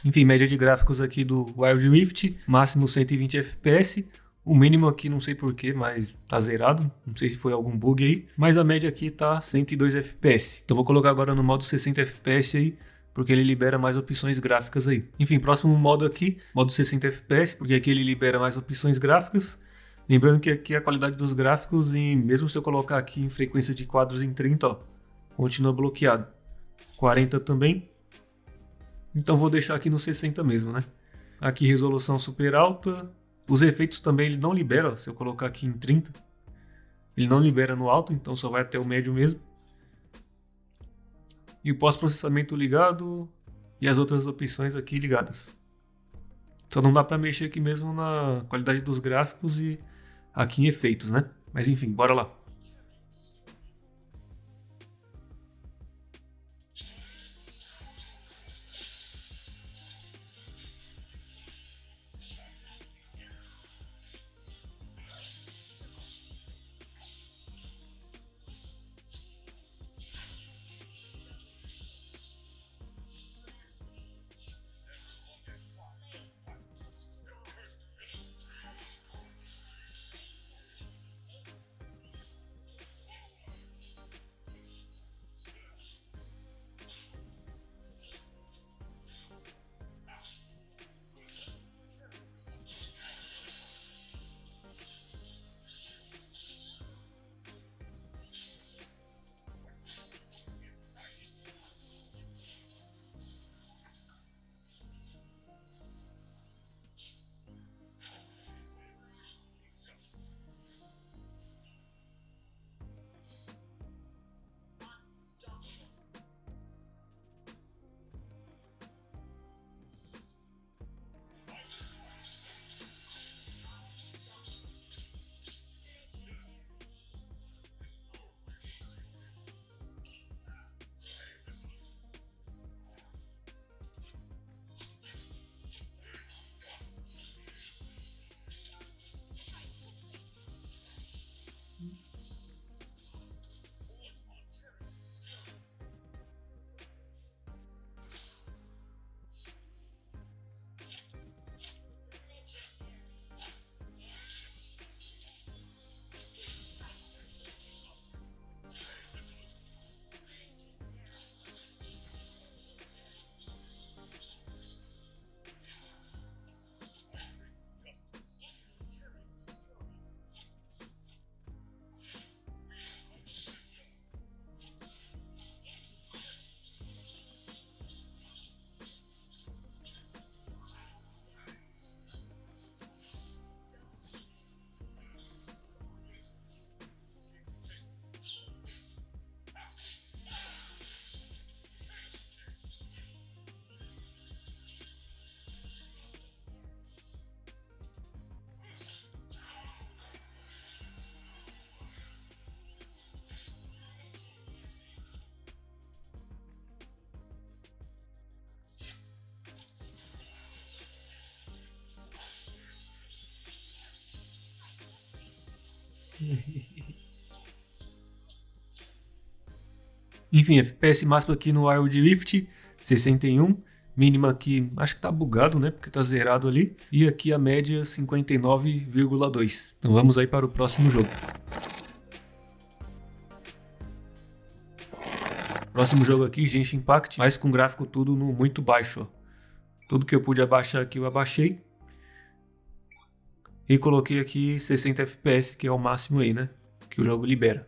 [SPEAKER 1] Enfim, média de gráficos aqui do Wild Rift, máximo 120 FPS. O mínimo aqui não sei porquê, mas tá zerado. Não sei se foi algum bug aí. Mas a média aqui tá 102 FPS. Então vou colocar agora no modo 60 FPS aí, porque ele libera mais opções gráficas aí. Enfim, próximo modo aqui, modo 60 FPS, porque aqui ele libera mais opções gráficas. Lembrando que aqui a qualidade dos gráficos, mesmo se eu colocar aqui em frequência de quadros em 30, ó, continua bloqueado. 40 também. Então vou deixar aqui no 60 mesmo, né? Aqui resolução super alta. Os efeitos também ele não libera, ó, se eu colocar aqui em 30. Ele não libera no alto, então só vai até o médio mesmo. E o pós-processamento ligado e as outras opções aqui ligadas. Só não dá para mexer aqui mesmo na qualidade dos gráficos e aqui em efeitos, né? Mas enfim, bora lá. Enfim, FPS máximo aqui no Wild Rift, 61. Mínima aqui, acho que tá bugado, né? Porque tá zerado ali. E aqui a média, 59,2. Então vamos aí para o próximo jogo. Próximo jogo aqui, Genshin Impact, mas com gráfico tudo no muito baixo, ó. Tudo que eu pude abaixar aqui eu abaixei. E coloquei aqui 60 FPS, que é o máximo aí, né? Que o jogo libera.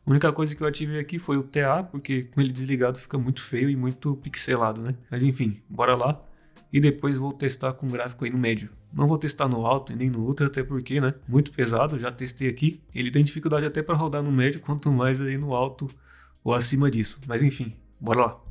[SPEAKER 1] A única coisa que eu ativei aqui foi o TA, porque com ele desligado fica muito feio e muito pixelado, né? Mas enfim, bora lá. E depois vou testar com gráfico aí no médio. Não vou testar no alto e nem no ultra, até porque, né? Muito pesado, já testei aqui. Ele tem dificuldade até para rodar no médio, quanto mais aí no alto ou acima disso. Mas enfim, bora lá.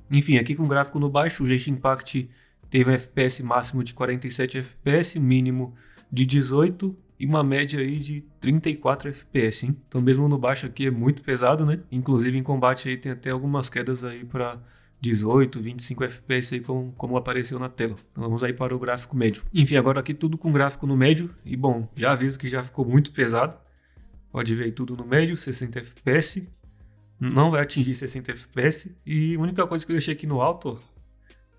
[SPEAKER 1] Enfim, aqui com o gráfico no baixo, o Genshin Impact teve um FPS máximo de 47 FPS, mínimo de 18 e uma média aí de 34 FPS, hein? Então mesmo no baixo aqui é muito pesado, né? Inclusive em combate aí tem até algumas quedas aí para 18, 25 FPS aí como apareceu na tela. Então vamos aí para o gráfico médio. Enfim, agora aqui tudo com gráfico no médio e bom, já aviso que já ficou muito pesado. Pode ver aí tudo no médio, 60 FPS. Não vai atingir 60 FPS e a única coisa que eu deixei aqui no alto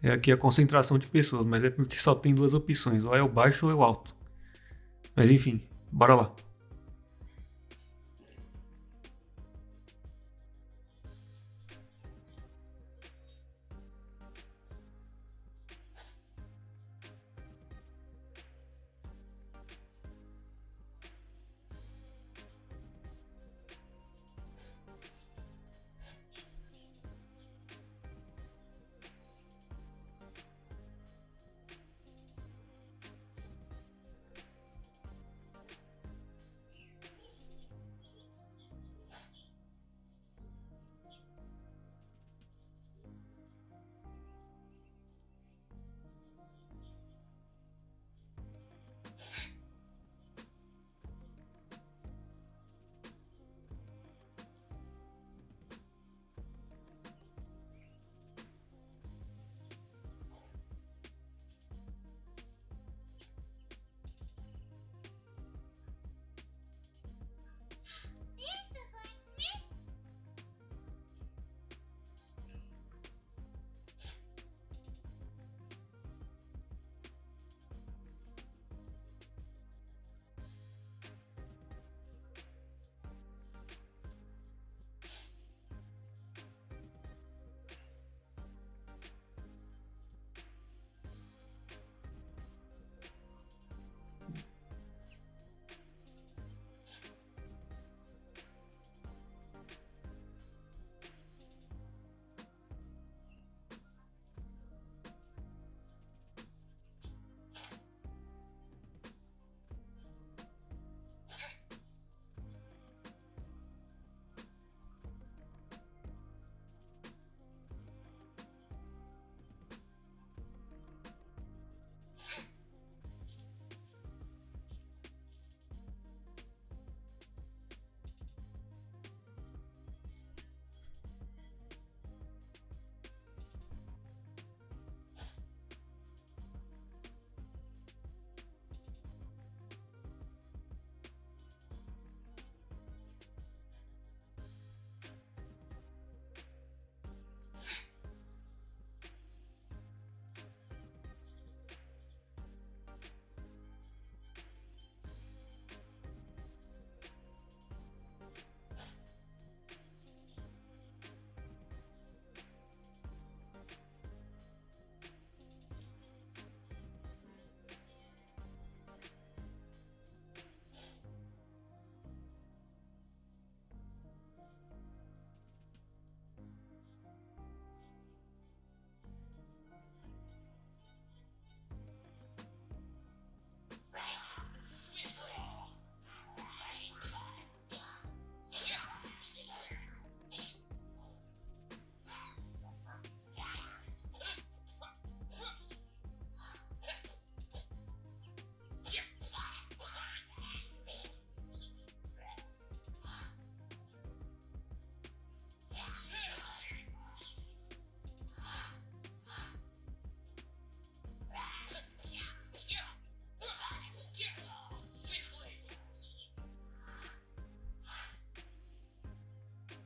[SPEAKER 1] é aqui a concentração de pessoas, mas é porque só tem duas opções, ou é o baixo ou é o alto. Mas enfim, bora lá.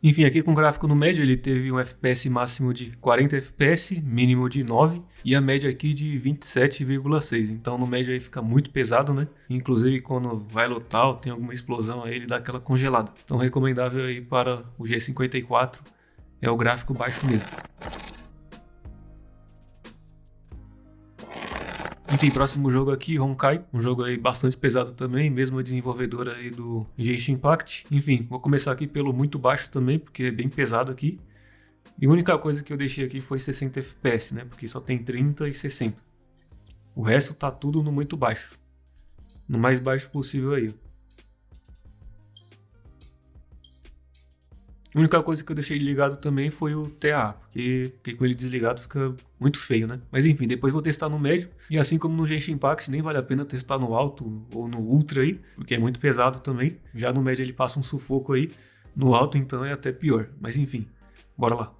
[SPEAKER 1] Enfim, aqui com o gráfico no médio, ele teve um FPS máximo de 40 FPS, mínimo de 9 e a média aqui de 27,6. Então no médio aí fica muito pesado, né? Inclusive quando vai lutar ou tem alguma explosão aí, ele dá aquela congelada. Então recomendável aí para o G54 é o gráfico baixo mesmo. Enfim, próximo jogo aqui, Honkai, um jogo aí bastante pesado também, mesmo a desenvolvedora aí do Genshin Impact. Enfim, vou começar aqui pelo muito baixo também, porque é bem pesado aqui. E a única coisa que eu deixei aqui foi 60 FPS, né? Porque só tem 30 e 60. O resto tá tudo no muito baixo. No mais baixo possível aí. A única coisa que eu deixei ligado também foi o TA, porque com ele desligado fica muito feio, né? Mas enfim, depois vou testar no médio. E assim como no Genshin Impact, nem vale a pena testar no alto ou no ultra aí, porque é muito pesado também. Já no médio ele passa um sufoco aí. No alto então é até pior. Mas enfim, bora lá.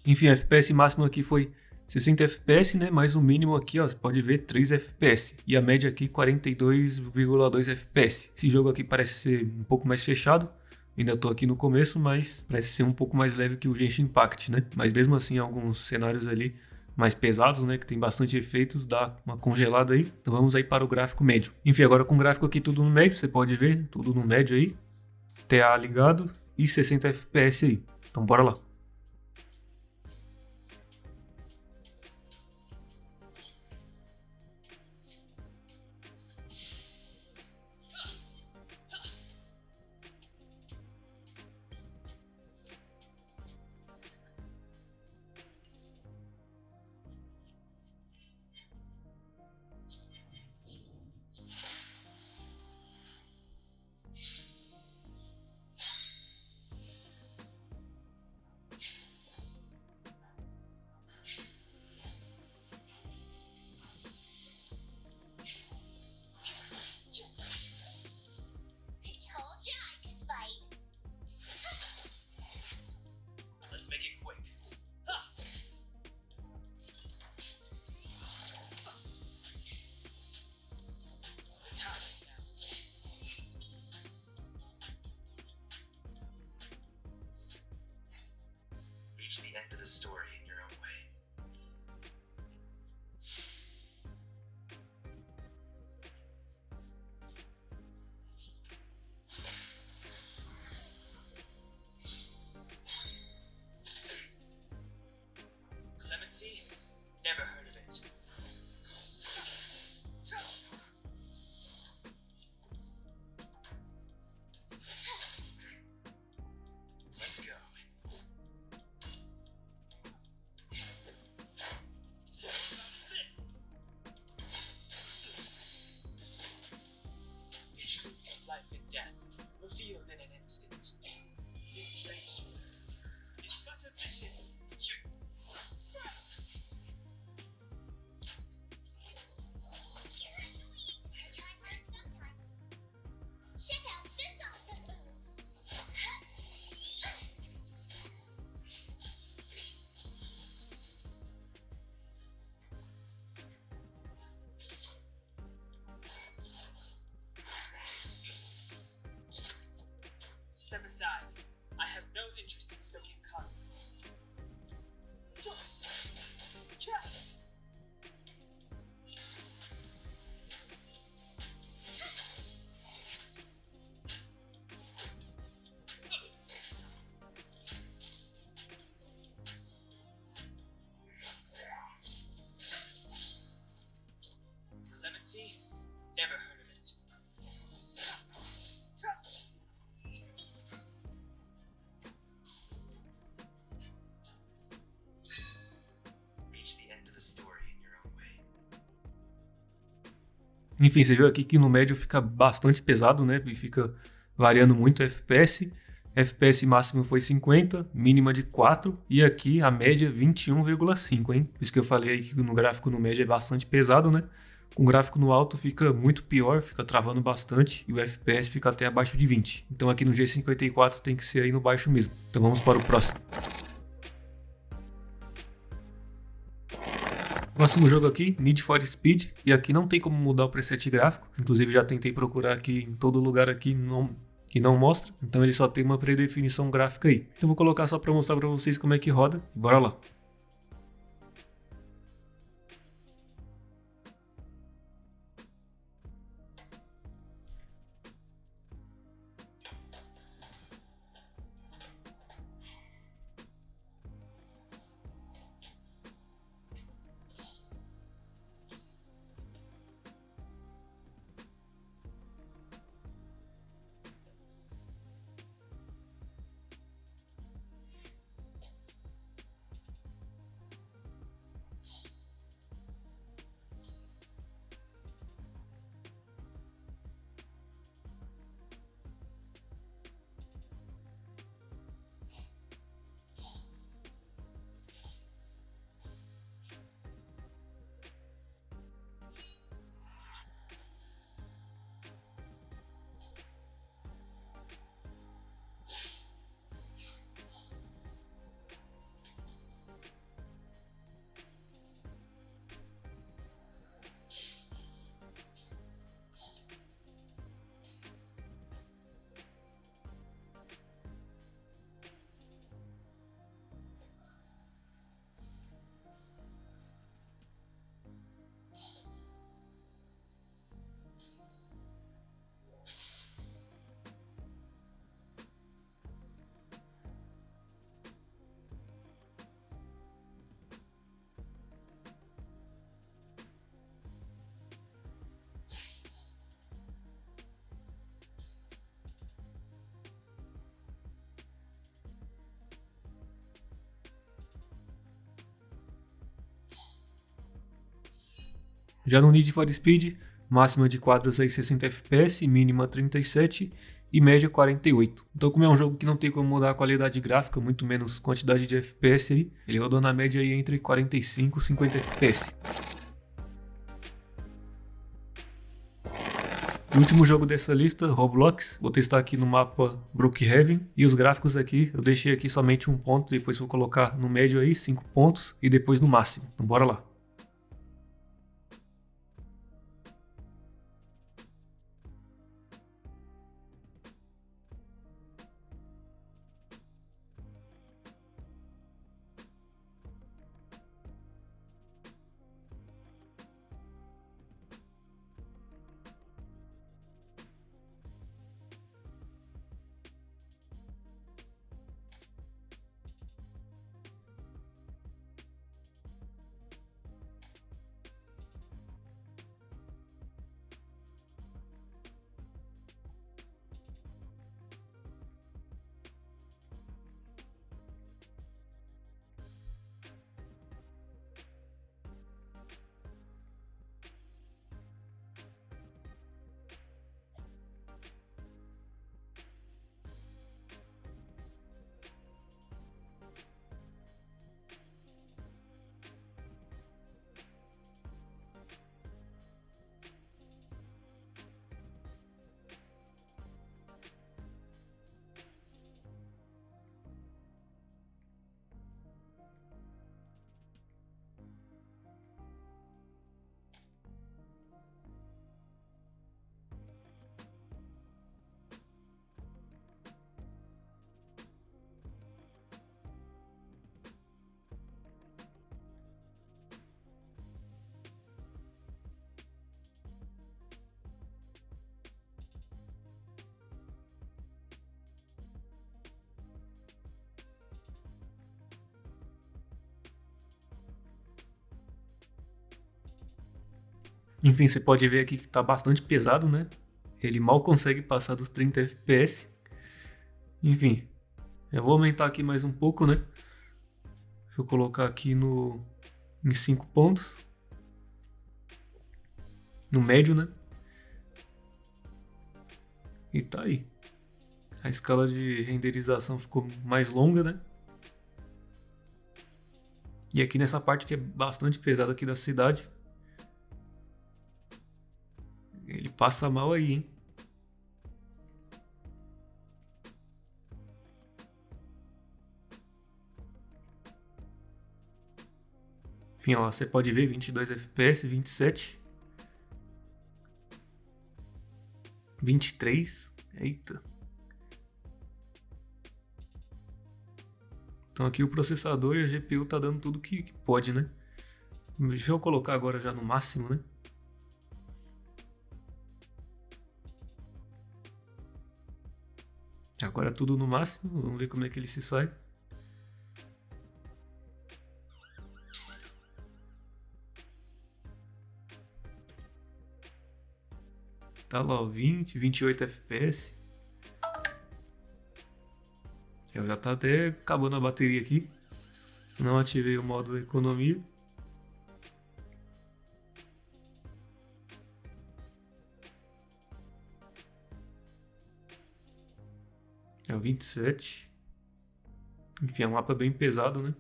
[SPEAKER 1] Enfim, a FPS máximo aqui foi 60 FPS, né? Mais o mínimo aqui, ó, você pode ver 3 FPS. E a média aqui 42,2 FPS. Esse jogo aqui parece ser um pouco mais fechado. Ainda tô aqui no começo, mas parece ser um pouco mais leve que o Genshin Impact, né? Mas mesmo assim, alguns cenários ali mais pesados, né? Que tem bastante efeitos, dá uma congelada aí. Então vamos aí para o gráfico médio. Enfim, agora com o gráfico aqui tudo no médio, você pode ver, tudo no médio aí. TA ligado e 60 FPS aí. Então bora lá.
[SPEAKER 4] Reach the end of the story in your own way. Clemency? Never heard of it. Let's go. Life and death revealed in an instant. This strange is but a vision.
[SPEAKER 5] Check out this awesome move!
[SPEAKER 4] Step aside. I have no interest in stoking conflict.
[SPEAKER 1] Enfim, você viu aqui que no médio fica bastante pesado, né? E fica variando muito o FPS. FPS máximo foi 50, mínima de 4 e aqui a média 21,5, hein? Por isso que eu falei aí que no gráfico no médio é bastante pesado, né? Com o gráfico no alto fica muito pior, fica travando bastante e o FPS fica até abaixo de 20. Então aqui no G54 tem que ser aí no baixo mesmo. Então vamos para o próximo. Próximo jogo aqui, Need for Speed, e aqui não tem como mudar o preset gráfico, inclusive já tentei procurar aqui em todo lugar aqui e não mostra, então ele só tem uma predefinição gráfica aí. Então vou colocar só para mostrar para vocês como é que roda, e bora lá. Já no Need for Speed, máxima de quadros aí 60 FPS, mínima 37 e média 48. Então como é um jogo que não tem como mudar a qualidade gráfica, muito menos quantidade de FPS aí, ele rodou na média aí entre 45 e 50 FPS. O último jogo dessa lista, Roblox, vou testar aqui no mapa Brookhaven, e os gráficos aqui, eu deixei aqui somente 1 ponto, depois vou colocar no médio aí 5 pontos e depois no máximo. Então bora lá. Enfim, você pode ver aqui que está bastante pesado, né? Ele mal consegue passar dos 30 FPS. Enfim, eu vou aumentar aqui mais um pouco, né? Deixa eu colocar aqui em 5 pontos. No médio, né? E tá aí. A escala de renderização ficou mais longa, né? E aqui nessa parte que é bastante pesada aqui da cidade, ele passa mal aí, hein? Enfim, ó, você pode ver 22 FPS, 27, 23. Eita. Então aqui o processador e a GPU tá dando tudo que pode, né? Deixa eu colocar agora já no máximo, né? Agora tudo no máximo, vamos ver como é que ele se sai. Tá lá, ó, 20, 28 FPS. Eu já tá até acabando a bateria aqui. Não ativei o modo economia. É o 27. Enfim, é um mapa bem pesado, né?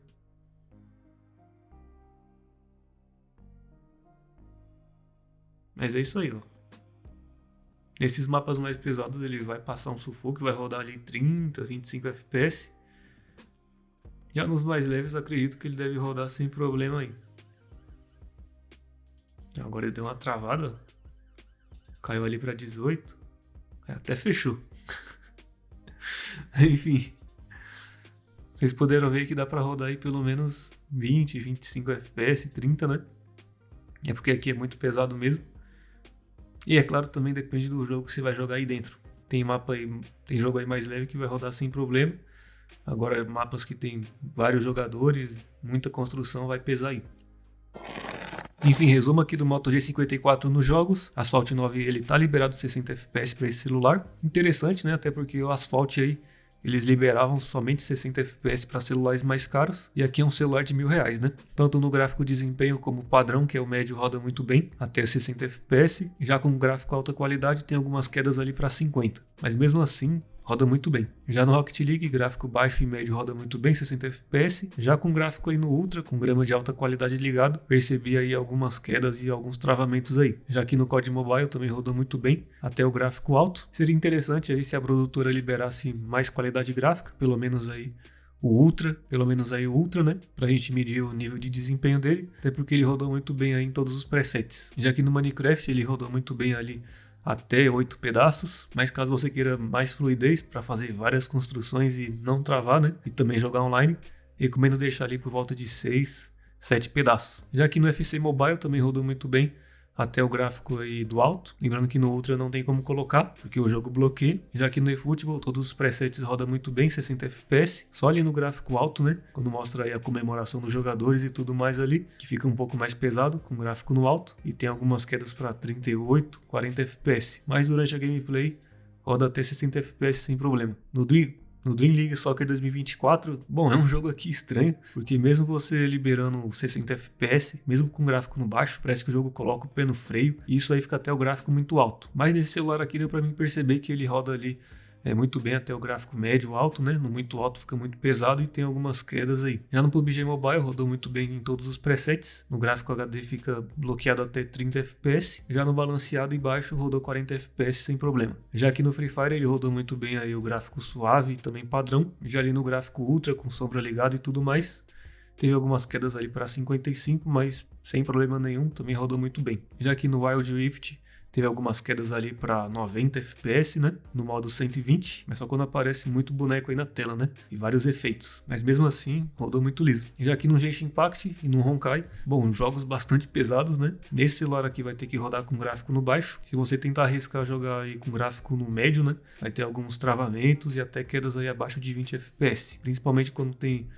[SPEAKER 1] Mas é isso aí, ó. Nesses mapas mais pesados ele vai passar um sufoco, vai rodar ali 30, 25 FPS. Já nos mais leves acredito que ele deve rodar sem problema aí. Agora ele deu uma travada. Caiu ali para 18. Até fechou. Enfim. Vocês puderam ver que dá para rodar aí pelo menos 20, 25 FPS, 30, né? É porque aqui é muito pesado mesmo. E é claro, também depende do jogo que você vai jogar aí dentro. Tem mapa aí, tem jogo aí mais leve que vai rodar sem problema. Agora, mapas que tem vários jogadores, muita construção, vai pesar aí. Enfim, resumo aqui do Moto G54 nos jogos. Asphalt 9 ele tá liberado 60 FPS para esse celular. Interessante, né? Até porque o Asphalt aí eles liberavam somente 60 FPS para celulares mais caros, e aqui é um celular de R$1.000, né? Tanto no gráfico desempenho como padrão, que é o médio, roda muito bem, até 60 FPS, já com gráfico alta qualidade tem algumas quedas ali para 50, mas mesmo assim roda muito bem. Já no Rocket League, gráfico baixo e médio roda muito bem, 60 FPS. Já com gráfico aí no Ultra, com grama de alta qualidade ligado, percebi aí algumas quedas e alguns travamentos aí. Já que no COD Mobile também rodou muito bem, até o gráfico alto. Seria interessante aí se a produtora liberasse mais qualidade gráfica, pelo menos aí o Ultra, né? Pra gente medir o nível de desempenho dele, até porque ele rodou muito bem aí em todos os presets. Já que no Minecraft ele rodou muito bem ali até 8 pedaços, mas caso você queira mais fluidez para fazer várias construções e não travar, né, e também jogar online, recomendo deixar ali por volta de 6, 7 pedaços. Já que no FC Mobile também rodou muito bem até o gráfico aí do alto, lembrando que no Ultra não tem como colocar, porque o jogo bloqueia. Já que no eFootball todos os presets rodam muito bem, 60 FPS, só ali no gráfico alto, né, quando mostra aí a comemoração dos jogadores e tudo mais ali, que fica um pouco mais pesado com o gráfico no alto, e tem algumas quedas para 38, 40 FPS, mas durante a gameplay roda até 60 FPS sem problema. No Dream League Soccer 2024, bom, é um jogo aqui estranho, porque mesmo você liberando 60 FPS, mesmo com gráfico no baixo, parece que o jogo coloca o pé no freio, e isso aí fica até o gráfico muito alto. Mas nesse celular aqui deu pra mim perceber que ele roda ali muito bem até o gráfico médio alto, né? No muito alto fica muito pesado e tem algumas quedas aí. Já no PUBG Mobile rodou muito bem em todos os presets. No gráfico HD fica bloqueado até 30 FPS. Já no balanceado e baixo rodou 40 FPS sem problema. Já que no Free Fire ele rodou muito bem aí o gráfico suave e também padrão. Já ali no gráfico Ultra com sombra ligado e tudo mais, teve algumas quedas ali para 55, mas sem problema nenhum, também rodou muito bem. Já que no Wild Rift teve algumas quedas ali para 90 FPS, né? No modo 120, mas só quando aparece muito boneco aí na tela, né? E vários efeitos. Mas mesmo assim, rodou muito liso. E já aqui no Genshin Impact e no Honkai, bom, jogos bastante pesados, né? Nesse celular aqui vai ter que rodar com gráfico no baixo. Se você tentar arriscar jogar aí com gráfico no médio, né? Vai ter alguns travamentos e até quedas aí abaixo de 20 FPS. Principalmente quando tem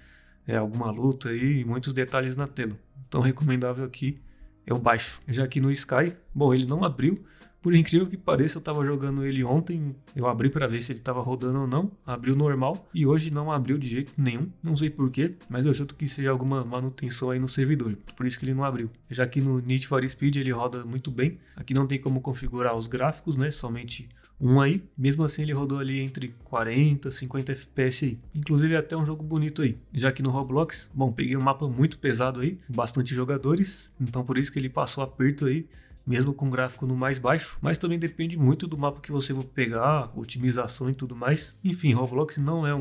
[SPEAKER 1] alguma luta aí e muitos detalhes na tela. Então, recomendável aqui é o baixo. Já que no Sky, bom, ele não abriu. Por incrível que pareça, eu estava jogando ele ontem, eu abri para ver se ele estava rodando ou não, abriu normal e hoje não abriu de jeito nenhum, não sei porquê, mas eu chuto que seja alguma manutenção aí no servidor, por isso que ele não abriu. Já que no Need for Speed ele roda muito bem, aqui não tem como configurar os gráficos, né, somente 1 aí. Mesmo assim ele rodou ali entre 40 e 50 FPS aí. Inclusive é até um jogo bonito aí. Já que no Roblox, bom, peguei um mapa muito pesado aí, bastante jogadores, então por isso que ele passou aperto aí, mesmo com o gráfico no mais baixo, mas também depende muito do mapa que você for pegar, otimização e tudo mais. Enfim, Roblox não é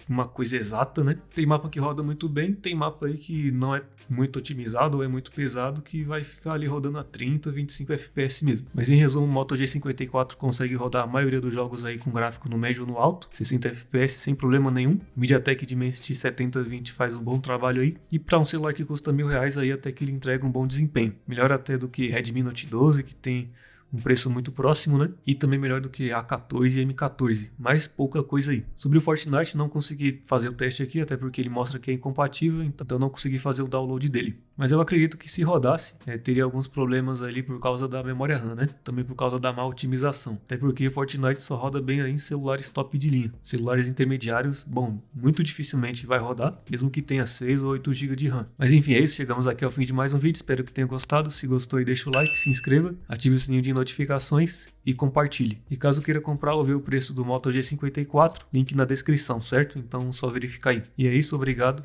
[SPEAKER 1] uma coisa exata, né? Tem mapa que roda muito bem, tem mapa aí que não é muito otimizado ou é muito pesado, que vai ficar ali rodando a 30, 25 FPS mesmo. Mas em resumo, o Moto G54 consegue rodar a maioria dos jogos aí com gráfico no médio ou no alto, 60 FPS sem problema nenhum. MediaTek Dimensity 7020 faz um bom trabalho aí, e para um celular que custa R$1.000 aí até que ele entrega um bom desempenho. Melhor até do que Redmi Note 12, que tem um preço muito próximo, né? E também melhor do que A14 e M14, mas pouca coisa aí. Sobre o Fortnite, não consegui fazer o teste aqui, até porque ele mostra que é incompatível, então não consegui fazer o download dele. Mas eu acredito que se rodasse, teria alguns problemas ali por causa da memória RAM, né? Também por causa da má otimização. Até porque Fortnite só roda bem aí em celulares top de linha. Celulares intermediários, bom, muito dificilmente vai rodar, mesmo que tenha 6 ou 8 GB de RAM. Mas enfim, é isso, chegamos aqui ao fim de mais um vídeo, espero que tenha gostado. Se gostou aí, deixa o like, se inscreva, ative o sininho de notificações e compartilhe. E caso queira comprar ou ver o preço do Moto G54, link na descrição, certo? Então só verificar aí. E é isso, obrigado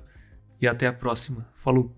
[SPEAKER 1] e até a próxima. Falou!